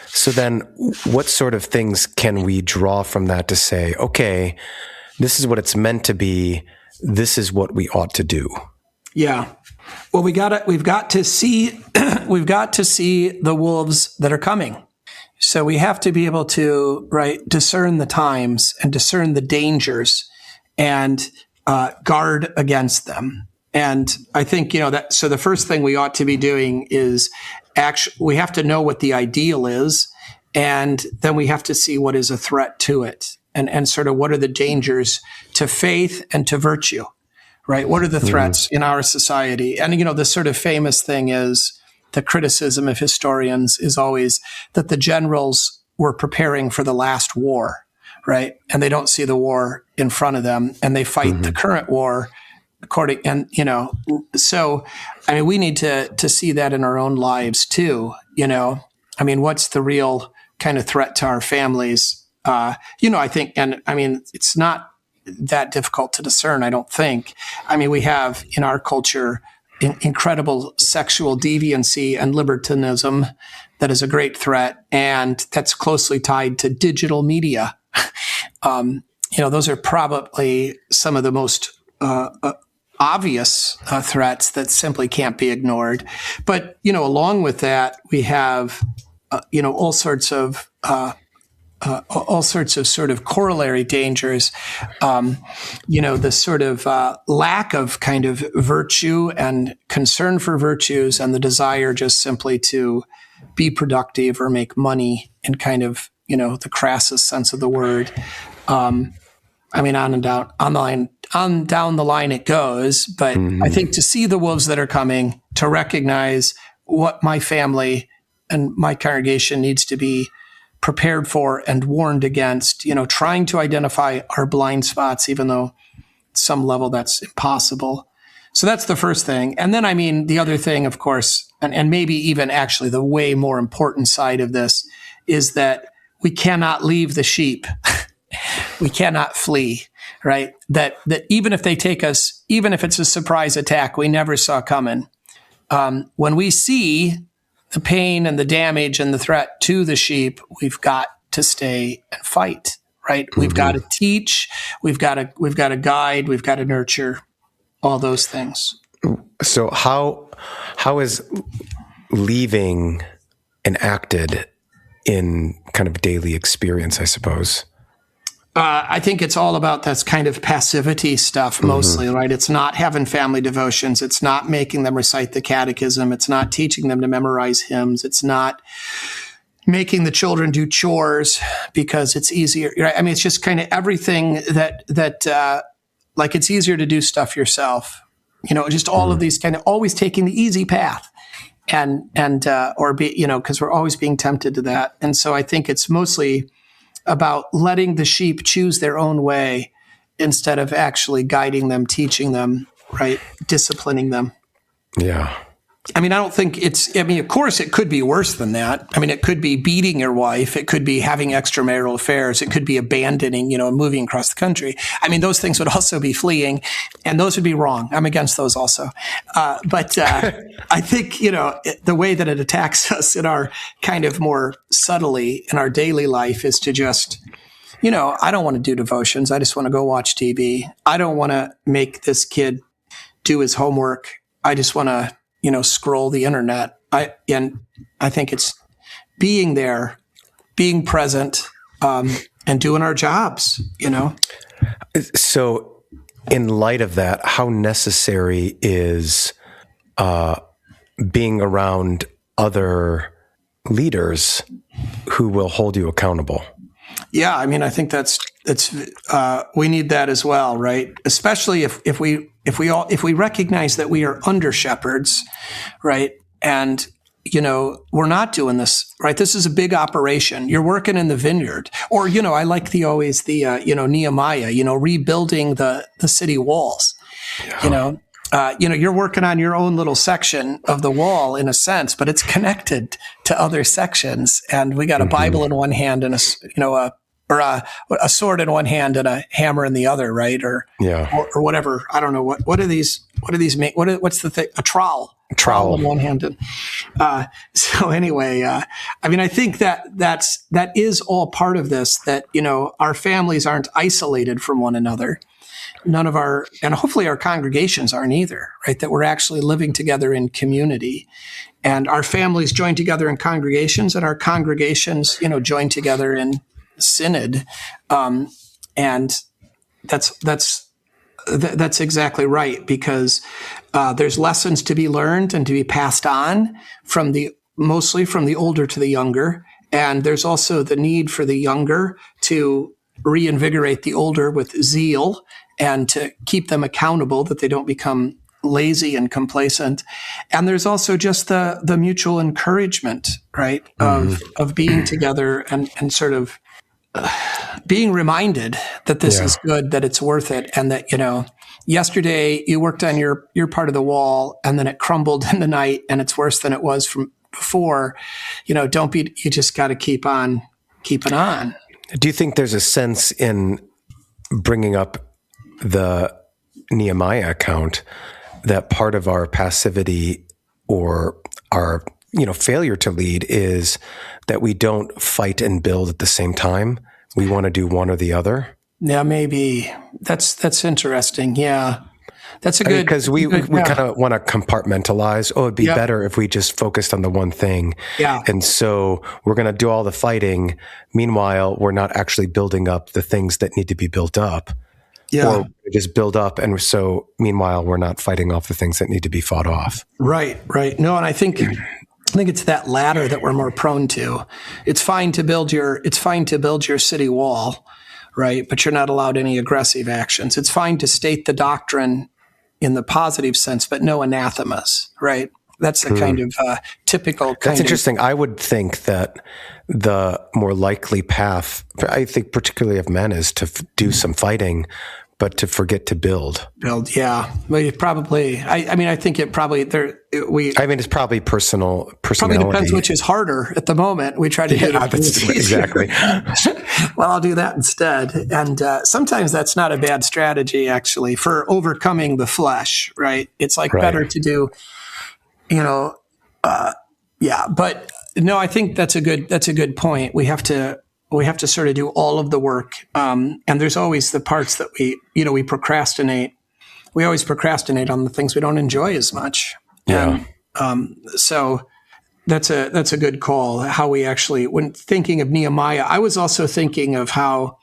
So then what sort of things can we draw from that to say, okay, this is what it's meant to be, this is what we ought to do? Yeah. Well, we've got to see the wolves that are coming. So we have to be able to, discern the times and discern the dangers and guard against them. And I think, so the first thing we ought to be doing is we have to know what the ideal is, and then we have to see what is a threat to it, and sort of what are the dangers to faith and to virtue, right? What are the threats in our society? And, the sort of famous thing is the criticism of historians is always that the generals were preparing for the last war, right? And they don't see the war in front of them, and they fight the current war so, I mean, we need to see that in our own lives too, I mean, what's the real kind of threat to our families? I think, and I mean, it's not that difficult to discern, I don't think. I mean, we have in our culture incredible sexual deviancy and libertinism that is a great threat, and that's closely tied to digital media. Those are probably some of the most obvious threats that simply can't be ignored. But, along with that, we have, all sorts of sort of corollary dangers. The sort of lack of kind of virtue and concern for virtues, and the desire just simply to be productive or make money in kind of, the crassest sense of the word. I mean, on down the line it goes, but I think to see the wolves that are coming, to recognize what my family and my congregation needs to be prepared for and warned against, trying to identify our blind spots, even though at some level that's impossible. So that's the first thing. And then, I mean, the other thing, of course, and maybe even actually the way more important side of this is that we cannot leave the sheep. We cannot flee, right? That even if they take us, even if it's a surprise attack we never saw coming, when we see the pain and the damage and the threat to the sheep, we've got to stay and fight, right? We've got to teach, we've got to guide, we've got to nurture, all those things. So how is leaving enacted in kind of daily experience, I suppose? I think it's all about this kind of passivity stuff mostly, right? It's not having family devotions. It's not making them recite the catechism. It's not teaching them to memorize hymns. It's not making the children do chores because it's easier. Right? I mean, it's just kind of everything that like it's easier to do stuff yourself, just all of these kind of always taking the easy path because we're always being tempted to that. And so I think it's mostly about letting the sheep choose their own way instead of actually guiding them, teaching them, right? Disciplining them. Yeah. I don't think of course it could be worse than that. It could be beating your wife. It could be having extramarital affairs. It could be abandoning, moving across the country. Those things would also be fleeing, and those would be wrong. I'm against those also. But I think, the way that it attacks us in our kind of more subtly in our daily life is to just, I don't want to do devotions. I just want to go watch TV. I don't want to make this kid do his homework. I just want to, scroll the internet. I think it's being there, being present, and doing our jobs, So in light of that, how necessary is being around other leaders who will hold you accountable? Yeah, I think we need that as well, right? Especially if we recognize that we are under shepherds, right? And we're not doing this, right? This is a big operation. You're working in the vineyard, or I like Nehemiah, rebuilding the city walls. Yeah. You're working on your own little section of the wall in a sense, but it's connected to other sections. And we got a Bible in one hand and a sword in one hand and a hammer in the other, right? Or whatever. I don't know what are these make? What's the thing? A trowel. Trowel in one hand. So anyway, I think that is all part of this. That our families aren't isolated from one another. And hopefully our congregations aren't either, right? That we're actually living together in community, and our families join together in congregations, and our congregations, join together in synod. And that's exactly right, because there's lessons to be learned and to be passed on mostly from the older to the younger. And there's also the need for the younger to reinvigorate the older with zeal and to keep them accountable, that they don't become lazy and complacent. And there's also just the mutual encouragement, right, of being together and sort of being reminded that this is good, that it's worth it, and that, yesterday you worked on your part of the wall and then it crumbled in the night and it's worse than it was from before. You just got to keep on keeping on. Do you think there's a sense in bringing up the Nehemiah account that part of our passivity or our failure to lead is that we don't fight and build at the same time? We want to do one or the other. Yeah, maybe that's interesting. Yeah, that's a good, because we kind of want to compartmentalize. Oh, it'd be better if we just focused on the one thing. Yeah, and so we're going to do all the fighting. Meanwhile, we're not actually building up the things that need to be built up. Yeah. Or just build up, and so meanwhile we're not fighting off the things that need to be fought off. Right. No, and I think it's that latter that we're more prone to. It's fine to build your city wall, right? But you're not allowed any aggressive actions. It's fine to state the doctrine in the positive sense, but no anathemas, right? That's the kind of typical. That's interesting. I would think that the more likely path, I think particularly of men, is to do some fighting, but to forget to build. Yeah. Well, probably. I think it probably it's probably personality. Probably depends which is harder at the moment. We try to do it. Exactly. Well, I'll do that instead. And sometimes that's not a bad strategy, actually, for overcoming the flesh. Right. It's better to do. But no, I think that's a good point. We have to sort of do all of the work. And there's always the parts that we procrastinate. We always procrastinate on the things we don't enjoy as much. Yeah. And, so that's a good call. How we actually, when thinking of Nehemiah, I was also thinking of how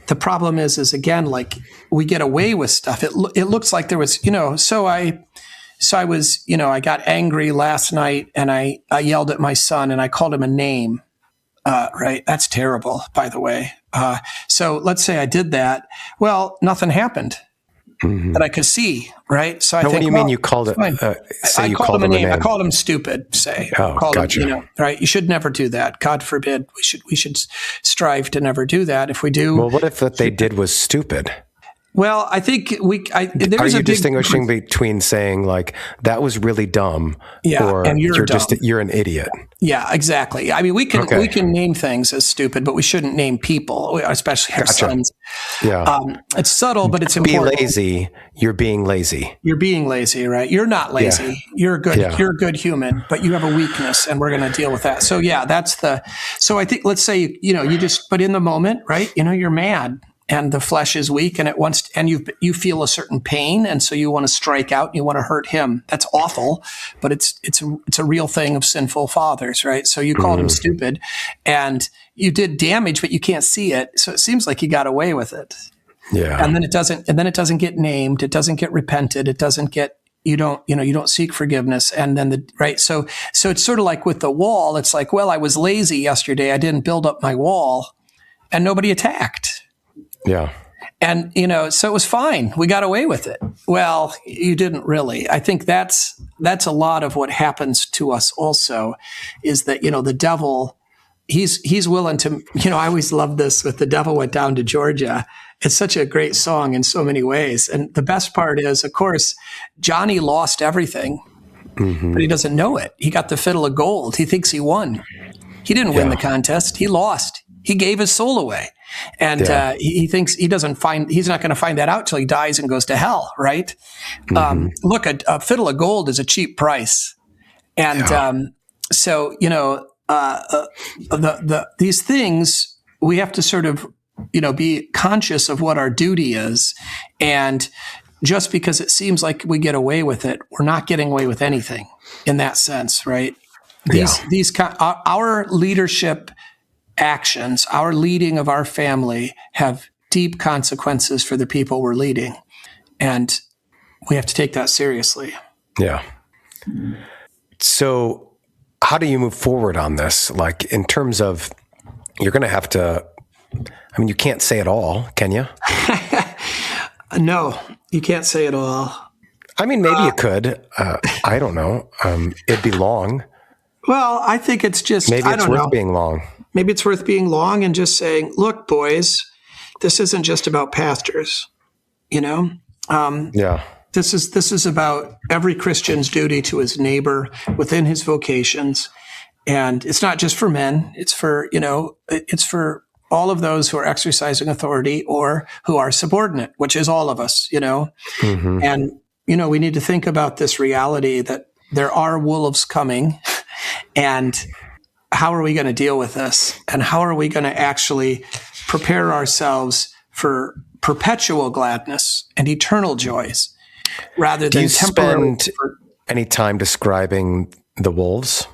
the problem is again, like we get away with stuff. It looks like there was, So I was, I got angry last night and I yelled at my son and I called him a name. Right. That's terrible, by the way. So let's say I did that. Well, nothing happened. that I could see, right? So I think, what do you mean you called it? I called him a name. I called him stupid. Gotcha. Him, right? You should never do that. God forbid. We should strive to never do that. If we do, well, what if what they did was stupid? Well, I think are you distinguishing between saying like that was really dumb, or and you're dumb. You're an idiot? Yeah, exactly. I mean, we can name things as stupid, but we shouldn't name people, especially our sons. Yeah, it's subtle, but it's important. Be lazy. You're being lazy. You're being lazy, right? You're not lazy. Yeah. You're good. Yeah. You're a good human, but you have a weakness, and we're going to deal with that. So So I think, let's say but in the moment, right? You're mad. And the flesh is weak, and you feel a certain pain, and so you want to strike out, and you want to hurt him. That's awful, but it's a real thing of sinful fathers, right? So you called him stupid, and you did damage, but you can't see it. So it seems like you got away with it. Yeah. And then it doesn't get named. It doesn't get repented. It doesn't get. You don't seek forgiveness, and then So it's sort of like with the wall. It's like, well, I was lazy yesterday. I didn't build up my wall, and nobody attacked. Yeah. And, so it was fine. We got away with it. Well, you didn't really. I think that's a lot of what happens to us also, is that, the devil, he's willing to, I always love this with The Devil Went Down to Georgia. It's such a great song in so many ways. And the best part is, of course, Johnny lost everything, but he doesn't know it. He got the fiddle of gold. He thinks he won. He didn't win the contest. He lost. He gave his soul away. And he thinks he's not going to find that out till he dies and goes to hell, right? Look, a fiddle of gold is a cheap price. And so, these things, we have to sort of, be conscious of what our duty is. And just because it seems like we get away with it, we're not getting away with anything in that sense, right? Our leadership actions, our leading of our family, have deep consequences for the people we're leading. And we have to take that seriously. Yeah. So how do you move forward on this? Like, in terms of, you're going to have to, you can't say it all, can you? No, you can't say it all. Maybe you could. I don't know. It'd be long. Well, I think it's just, maybe it's worth being long. Maybe it's worth being long and just saying, look, boys, this isn't just about pastors, This is about every Christian's duty to his neighbor within his vocations. And it's not just for men. It's for, it's for all of those who are exercising authority or who are subordinate, which is all of us, And, we need to think about this reality that there are wolves coming, and how are we going to deal with this? And how are we going to actually prepare ourselves for perpetual gladness and eternal joys rather than temporary? Do you spend any time describing the wolves?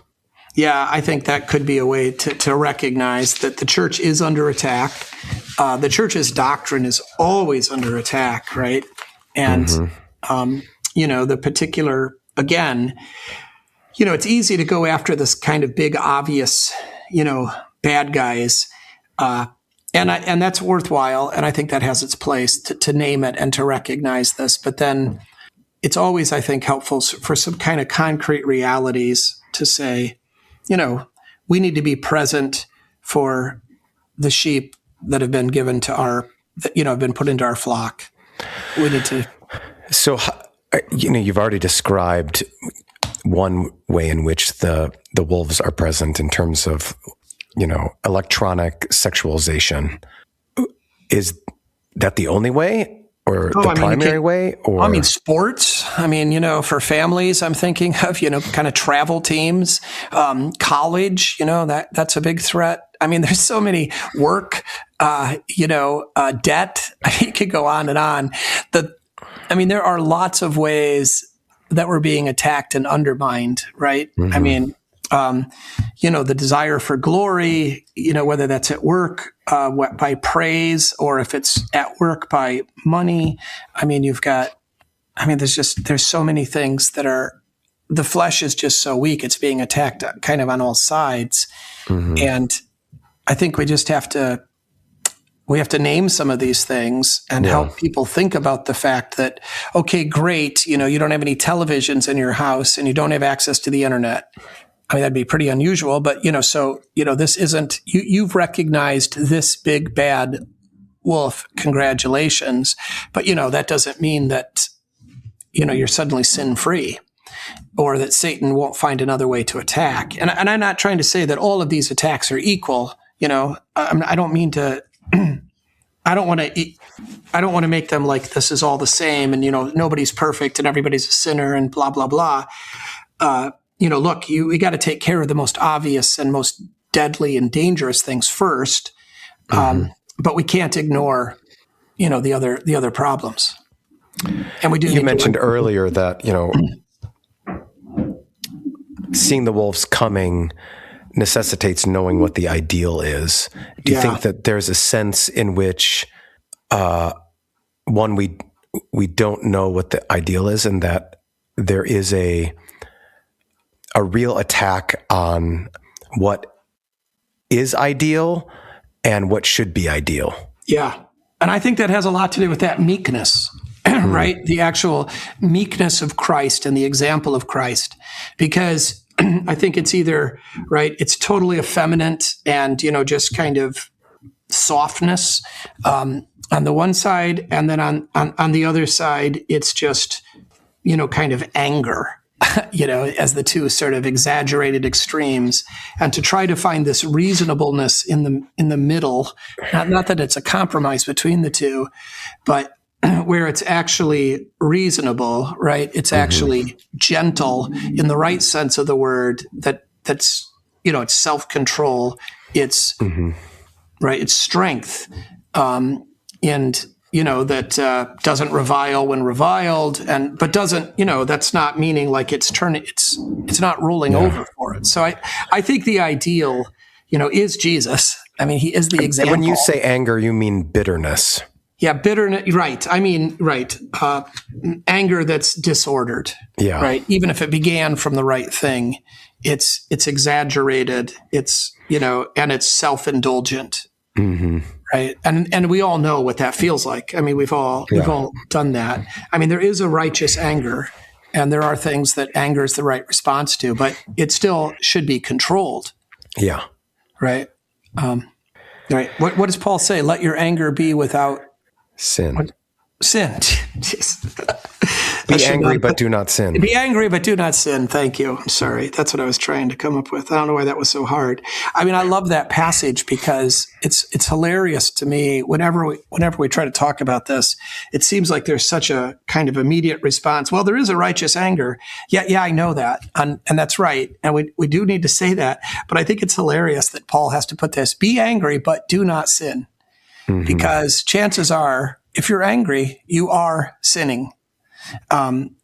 Yeah, I think that could be a way to recognize that the church is under attack. The church's doctrine is always under attack, right? And, the particular, again, it's easy to go after this kind of big, obvious, bad guys. And that's worthwhile. And I think that has its place to name it and to recognize this. But then it's always, I think, helpful for some kind of concrete realities to say, we need to be present for the sheep that have been given to have been put into our flock. We need to. So, you've already described one way in which the wolves are present in terms of, electronic sexualization. Is that the only way, or the primary way? Or sports. For families, I'm thinking of, kind of travel teams, college. That's a big threat. There's so many work. Debt. You could go on and on. There are lots of ways that we're being attacked and undermined, right? The desire for glory, whether that's at work by praise, or if it's at work by money. There's so many things that are, the flesh is just so weak. It's being attacked kind of on all sides. And I think we just have to we have to name some of these things and help people think about the fact that, okay, great, you don't have any televisions in your house and you don't have access to the internet. I mean, that'd be pretty unusual, but, this isn't, you've recognized this big bad wolf, congratulations. But, that doesn't mean that, you're suddenly sin-free or that Satan won't find another way to attack. And I'm not trying to say that all of these attacks are equal. I don't mean to, I don't want to make them like this is all the same and, nobody's perfect and everybody's a sinner and blah, blah, blah. Look, we got to take care of the most obvious and most deadly and dangerous things first. But we can't ignore, the other problems. And we do. You mentioned earlier that, seeing the wolves coming necessitates knowing what the ideal is. Do you think that there's a sense in which, one, we don't know what the ideal is, and that there is a real attack on what is ideal and what should be ideal? Yeah. And I think that has a lot to do with that meekness, right? The actual meekness of Christ and the example of Christ. Because I think it's either, right, it's totally effeminate and, just kind of softness on the one side. And then on the other side, it's just, kind of anger, as the two sort of exaggerated extremes. And to try to find this reasonableness in the middle, not that it's a compromise between the two, but where it's actually reasonable, right? It's actually gentle in the right sense of the word. That's it's self-control. It's right. It's strength, and that doesn't revile when reviled, but doesn't that's not meaning like it's not rolling over for it. So I think the ideal is Jesus. I mean, he is the example. When you say anger, you mean bitterness. Yeah, bitterness, right. I mean, right. Anger that's disordered. Yeah. Right. Even if it began from the right thing, it's exaggerated. It's, and it's self-indulgent. Right. And we all know what that feels like. I mean, we've all done that. I mean, there is a righteous anger, and there are things that anger is the right response to, but it still should be controlled. Yeah. Right. Right. What does Paul say? Let your anger be without sin. Sin. Be angry, but do not sin. Be angry, but do not sin. Thank you. I'm sorry. That's what I was trying to come up with. I don't know why that was so hard. I mean, I love that passage because it's hilarious to me. Whenever we try to talk about this, it seems like there's such a kind of immediate response. Well, there is a righteous anger. Yeah, I know that. And that's right. And we do need to say that. But I think it's hilarious that Paul has to put this, be angry, but do not sin. Because chances are, if you're angry, you are sinning.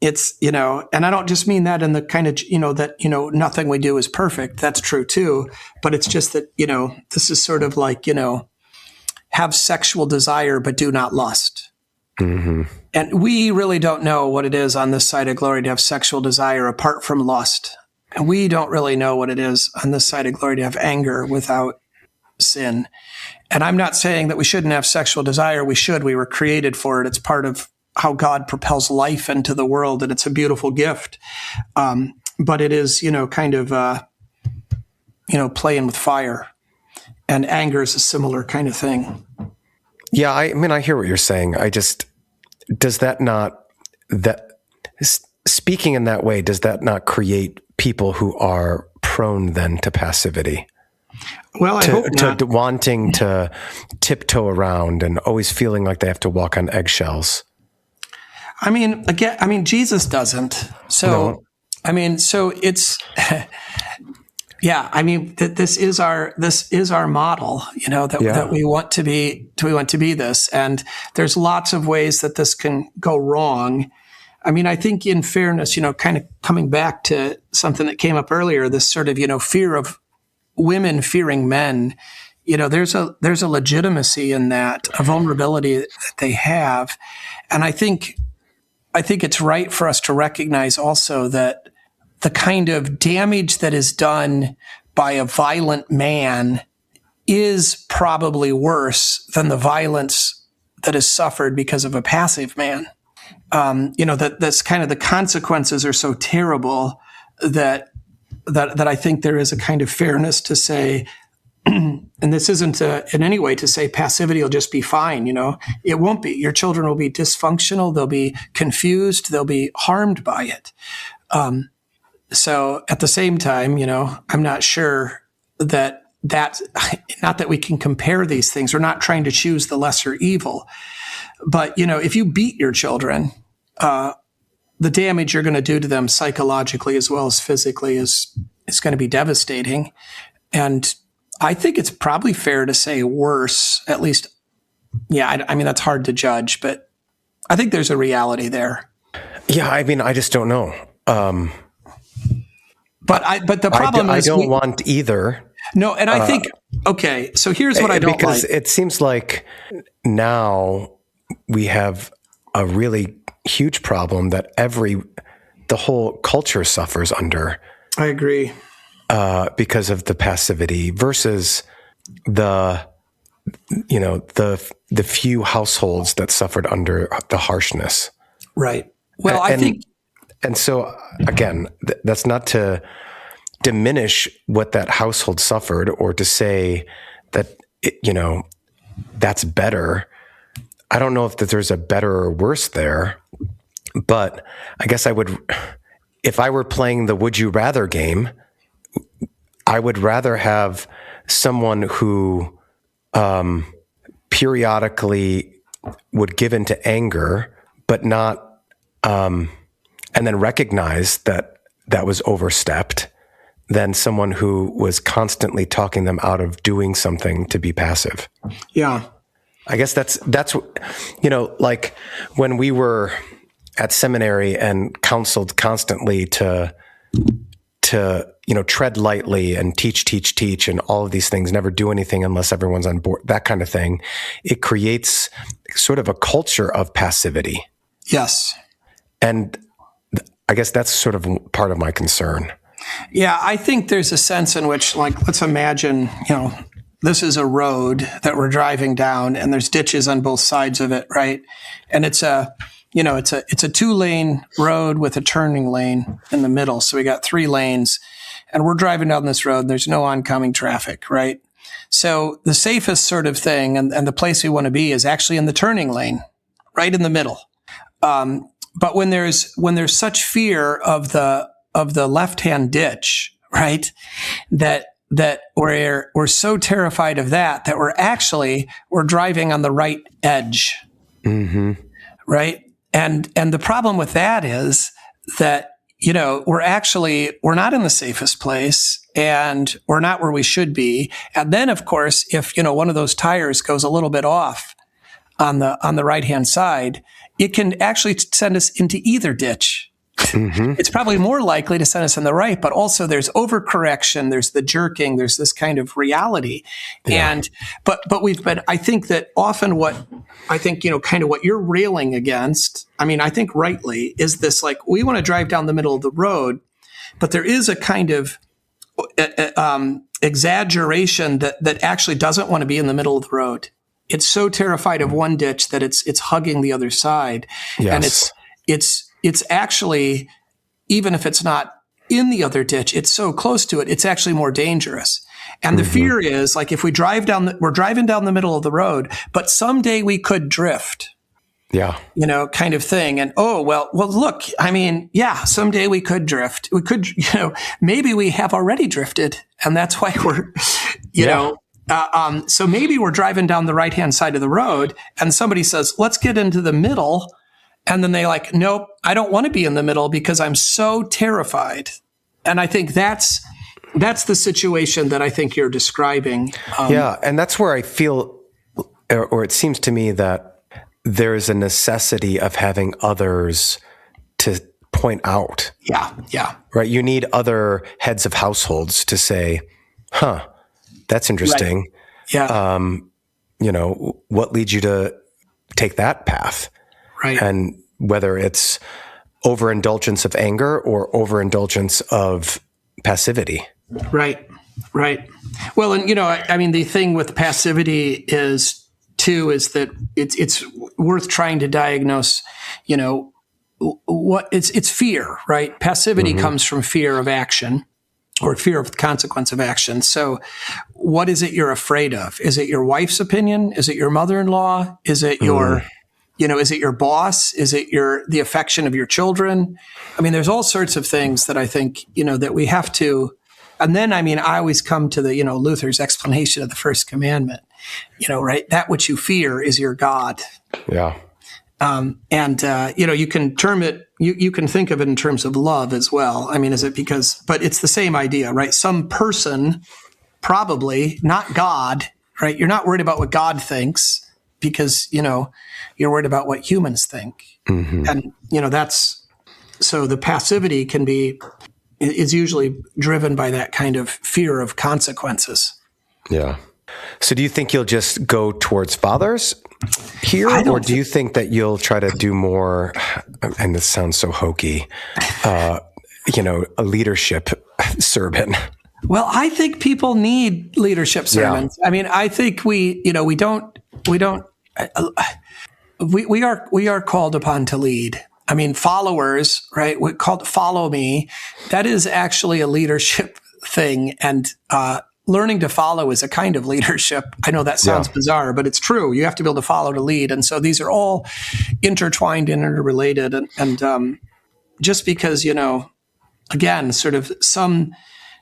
It's, and I don't just mean that in the kind of, that, nothing we do is perfect. That's true too. But it's just that, this is sort of like, have sexual desire, but do not lust. And we really don't know what it is on this side of glory to have sexual desire apart from lust. And we don't really know what it is on this side of glory to have anger without sin. And I'm not saying that we shouldn't have sexual desire. We should. We were created for it. It's part of how God propels life into the world, and it's a beautiful gift. But it is, kind of, playing with fire. And anger is a similar kind of thing. Yeah, I mean, I hear what you're saying. Speaking in that way, does that not create people who are prone then to passivity? Well, I hope not. To wanting to tiptoe around and always feeling like they have to walk on eggshells. I mean, Jesus doesn't. So, no. So it's, this is our model, that we want to be this. And there's lots of ways that this can go wrong. I mean, I think in fairness, kind of coming back to something that came up earlier, this sort of, fear of women fearing men, there's a legitimacy in that, a vulnerability that they have. And I think it's right for us to recognize also that the kind of damage that is done by a violent man, is probably worse than the violence that is suffered because of a passive man. That's kind of the consequences are so terrible that I think there is a kind of fairness to say, and this isn't in any way to say passivity will just be fine. It won't be. Your children will be dysfunctional. They'll be confused. They'll be harmed by it. So at the same time, I'm not sure that not that we can compare these things. We're not trying to choose the lesser evil. But, if you beat your children, the damage you're going to do to them psychologically as well as physically is going to be devastating. And I think it's probably fair to say worse, at least. Yeah, I mean, that's hard to judge, but I think there's a reality there. Yeah, I mean, I just don't know. But the problem is... I don't want either. No, and I think... Okay, so here's what I don't like. Because it seems like now we have a really huge problem that the whole culture suffers under. I agree. Because of the passivity versus the few households that suffered under the harshness. Right. Well, I think. And so again, that's not to diminish what that household suffered or to say that, that's better. I don't know if there's a better or worse there, but I guess if I were playing the would you rather game, I would rather have someone who periodically would give into anger, but not, and then recognize that was overstepped, than someone who was constantly talking them out of doing something to be passive. Yeah. I guess that's like when we were at seminary and counseled constantly to tread lightly and teach, and all of these things, never do anything unless everyone's on board, that kind of thing. It creates sort of a culture of passivity. Yes. And I guess that's sort of part of my concern. Yeah, I think there's a sense in which, like, let's imagine, this is a road that we're driving down and there's ditches on both sides of it, right? And it's a 2-lane road with a turning lane in the middle. So we got 3 lanes and we're driving down this road and there's no oncoming traffic, right? So the safest sort of thing and the place we want to be is actually in the turning lane, right in the middle. But when there's such fear of the left-hand ditch, right, that we're so terrified of that we're driving on the right edge, right? And the problem with that is that, we're not in the safest place and we're not where we should be. And then, of course, if, one of those tires goes a little bit off on the right-hand side, it can actually send us into either ditch. Mm-hmm. It's probably more likely to send us in the right, but also there's overcorrection, there's the jerking, there's this kind of reality. Yeah. But I think that often kind of what you're railing against, I mean, I think rightly, is this, like, we want to drive down the middle of the road, but there is a kind of exaggeration that actually doesn't want to be in the middle of the road. It's so terrified of one ditch that it's hugging the other side. Yes. And it's actually, even if it's not in the other ditch, it's so close to it, it's actually more dangerous. And the fear is, like, if we're driving down the middle of the road, but someday we could drift. Yeah. Kind of thing. And, well, look, I mean, yeah, someday we could drift. We could, maybe we have already drifted, and that's why we're, so maybe we're driving down the right-hand side of the road and somebody says, let's get into the middle. And then they like, nope, I don't want to be in the middle because I'm so terrified. And I think that's the situation that I think you're describing. And that's where I feel, or it seems to me that there's a necessity of having others to point out. Yeah. Right? You need other heads of households to say, that's interesting. Right. Yeah. What leads you to take that path? Right. And whether it's overindulgence of anger or overindulgence of passivity. Right. Well, and I mean, the thing with passivity is that it's worth trying to diagnose, what it's fear, right? Passivity comes from fear of action or fear of the consequence of action. So what is it you're afraid of? Is it your wife's opinion? Is it your mother-in-law? Is it your, is it your boss? Is it the affection of your children? I mean, there's all sorts of things that I think, that we have to. And then, I mean, I always come to the, Luther's explanation of the first commandment, right? That which you fear is your God. Yeah. You can term it, you can think of it in terms of love as well. I mean, but it's the same idea, right? Some person, probably not God, right? You're not worried about what God thinks because, you're worried about what humans think. Mm-hmm. And, so the passivity is usually driven by that kind of fear of consequences. Yeah. So do you think you'll just go towards fathers here, or do you think that you'll try to do more, and this sounds so hokey, a leadership sermon? Well, I think people need leadership sermons. Yeah. I mean, I think we are called upon to lead. I mean, followers, right? We're called to follow me. That is actually a leadership thing. And, learning to follow is a kind of leadership. I know that sounds bizarre, but it's true. You have to be able to follow to lead. And so these are all intertwined and interrelated. And just because, again, sort of some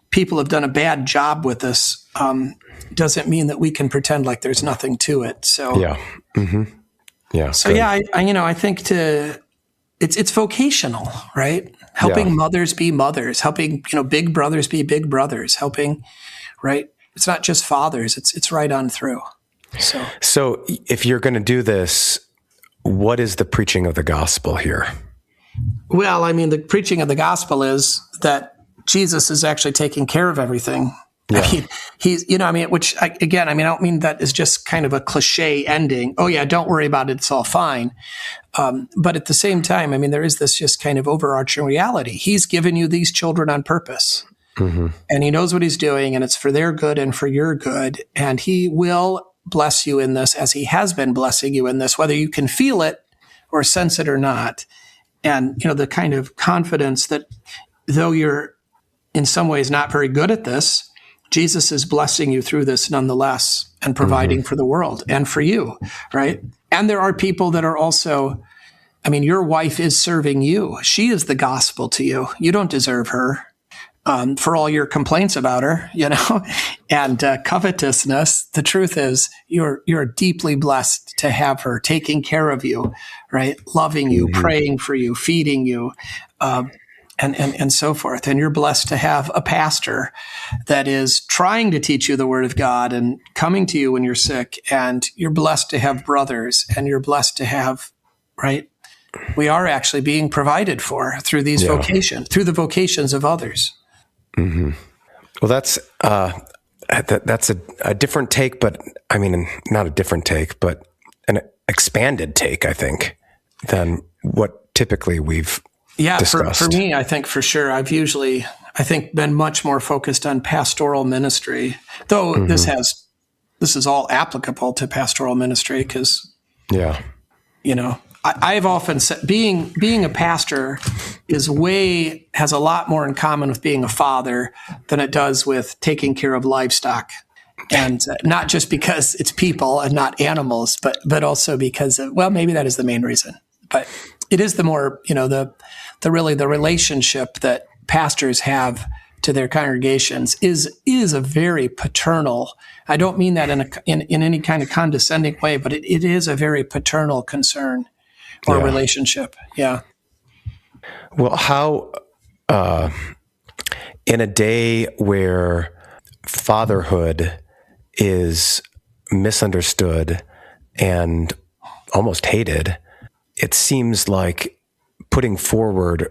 people have done a bad job with this, doesn't mean that we can pretend like there's nothing to it. So, yeah. Mm-hmm. Yeah. So, good. I think it's vocational, right? Helping mothers be mothers, helping, big brothers be big brothers, helping, right? It's not just fathers, it's right on through. So if you're going to do this, what is the preaching of the gospel here? Well, I mean, the preaching of the gospel is that Jesus is actually taking care of everything. Yeah. I mean, he's, I don't mean that is just kind of a cliche ending. Oh yeah, don't worry about it. It's all fine. But at the same time, I mean, there is this just kind of overarching reality. He's given you these children on purpose. Mm-hmm. And he knows what he's doing, and it's for their good and for your good. And he will bless you in this as he has been blessing you in this, whether you can feel it or sense it or not. And, the kind of confidence that though you're in some ways not very good at this, Jesus is blessing you through this nonetheless and providing for the world and for you, right? And there are people that are also, your wife is serving you. She is the gospel to you. You don't deserve her. For all your complaints about her, and covetousness, the truth is you're deeply blessed to have her taking care of you, right? Loving you, praying for you, feeding you, and so forth. And you're blessed to have a pastor that is trying to teach you the word of God and coming to you when you're sick. And you're blessed to have brothers, and you're blessed to have, right? We are actually being provided for through these vocations, through the vocations of others. Mm-hmm. Well, that's a different take, but not a different take, but an expanded take, I think, than what typically we've discussed. For me, I think for sure, I've usually, been much more focused on pastoral ministry, though this is all applicable to pastoral ministry because, I've often said being a pastor has a lot more in common with being a father than it does with taking care of livestock. And not just because it's people and not animals, but also because maybe that is the main reason. But it is the more, the relationship that pastors have to their congregations is a very paternal. I don't mean that in any kind of condescending way, but it is a very paternal concern. Or relationship, yeah. Well, how, in a day where fatherhood is misunderstood and almost hated, it seems like putting forward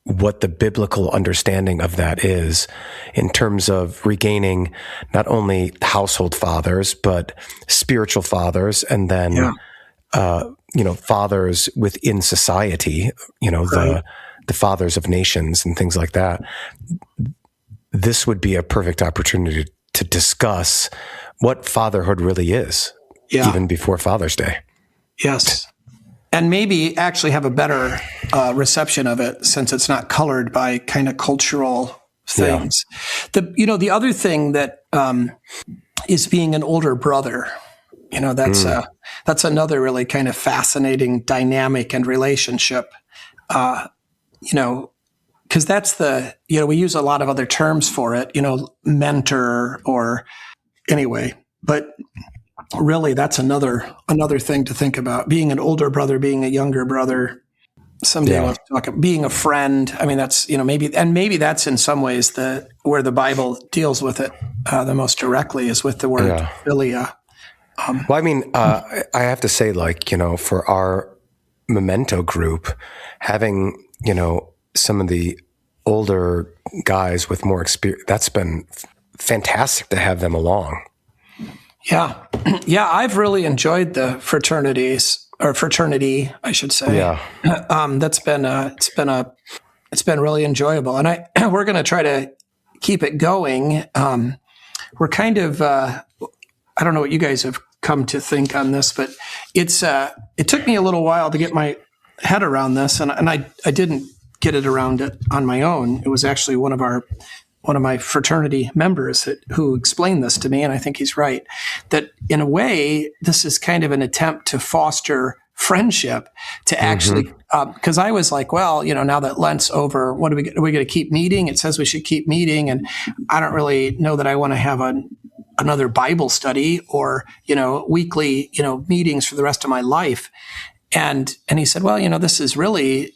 what the biblical understanding of that is in terms of regaining not only household fathers, but spiritual fathers, and then fathers within society, the fathers of nations and things like that. This would be a perfect opportunity to discuss what fatherhood really is, even before Father's Day. Yes. And maybe actually have a better reception of it, since it's not colored by kind of cultural things. Yeah. The other thing that is being an older brother. That's another really kind of fascinating dynamic and relationship. Because that's we use a lot of other terms for it, mentor or anyway, but really that's another thing to think about. Being an older brother, being a younger brother. Someday we'll talk about being a friend. I mean, that's, maybe that's in some ways where the Bible deals with it the most directly is with the word philia. Well, I mean, I have to say, for our memento group, having, some of the older guys with more experience, that's been fantastic to have them along. Yeah. Yeah. I've really enjoyed the fraternity, I should say. Yeah. That's been, it's been really enjoyable. And we're going to try to keep it going. We're kind of, I don't know what you guys have come to think on this, but it took me a little while to get my head around this, and I didn't get it around it on my own. It was actually one of my fraternity members who explained this to me, and I think he's right, that in a way this is kind of an attempt to foster friendship, to actually because I was like, well, now that Lent's over, are we going to keep meeting? It says we should keep meeting, and I don't really know that I want to have another Bible study or, weekly, meetings for the rest of my life. And he said, well, this is really,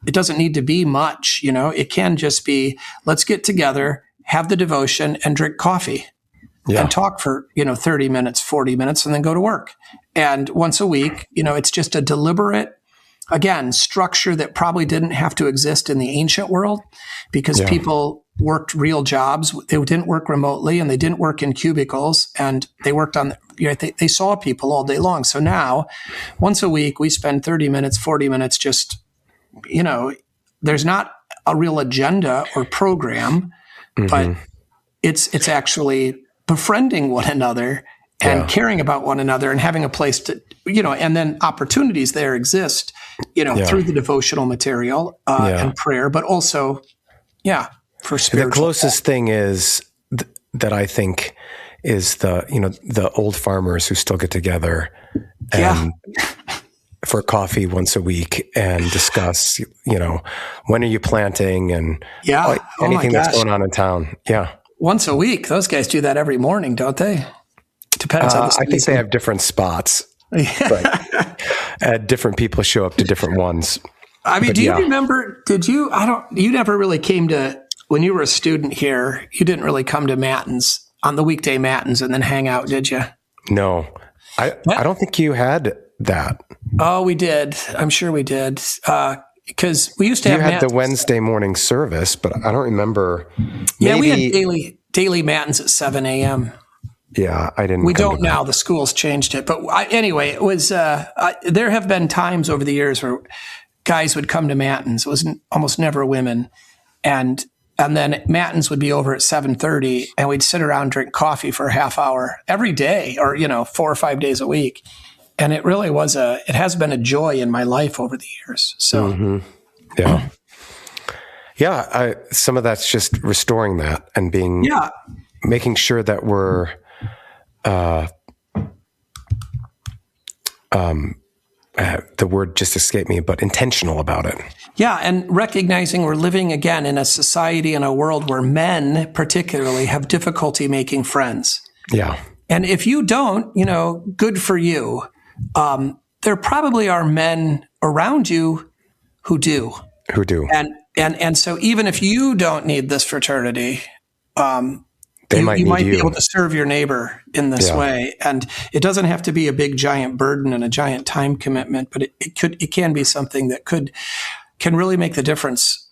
it doesn't need to be much, it can just be, let's get together, have the devotion and drink coffee and talk for, 30 minutes, 40 minutes, and then go to work. And once a week, it's just a deliberate, again, structure that probably didn't have to exist in the ancient world because people worked real jobs. They didn't work remotely, and they didn't work in cubicles, and they worked on, they saw people all day long. So now once a week we spend 30 minutes, 40 minutes, just, there's not a real agenda or program, but it's actually befriending one another and caring about one another and having a place to, and then opportunities there exist, through the devotional material and prayer, but also, for spiritual. The closest thing is that I think is the old farmers who still get together and for coffee once a week and discuss, when are you planting and anything that's going on in town. Yeah. Once a week. Those guys do that every morning, don't they? Depends on the season. I think they have different spots, but different people show up to different ones. I mean, do you remember, you never really came to, when you were a student here, you didn't really come to matins, on the weekday matins, and then hang out, did you? No. I don't think you had that. Oh, we did. I'm sure we did. Because we used to have You had matins. the Wednesday morning service, but I don't remember. Yeah, we had daily matins at 7 a.m. Yeah, I didn't. We don't now. The school's changed it. But anyway, it was, there have been times over the years where guys would come to matins. It was almost never women. And then matins would be over at 7:30, and we'd sit around and drink coffee for a half hour every day, or 4 or 5 days a week. And it really was it has been a joy in my life over the years. So, some of that's just restoring that and making sure that we're, the word just escaped me, but intentional about it. Yeah, and recognizing we're living again in a society, in a world where men particularly have difficulty making friends. Yeah. And if you don't, good for you. There probably are men around you who do. And so even if you don't need this fraternity, you might be able to serve your neighbor in this way. And it doesn't have to be a big, giant burden and a giant time commitment, but it can be something that can really make the difference.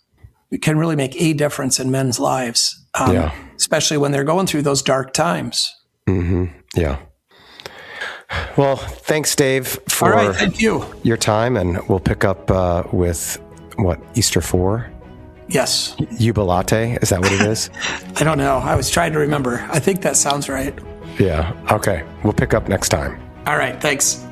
It can really make a difference in men's lives, especially when they're going through those dark times. Mm-hmm. Yeah. Well, thanks, Dave, for thank you. Your time, and we'll pick up with Easter 4? Yes. Jubilate? Is that what it is? I don't know. I was trying to remember. I think that sounds right. Yeah. Okay. We'll pick up next time. All right. Thanks.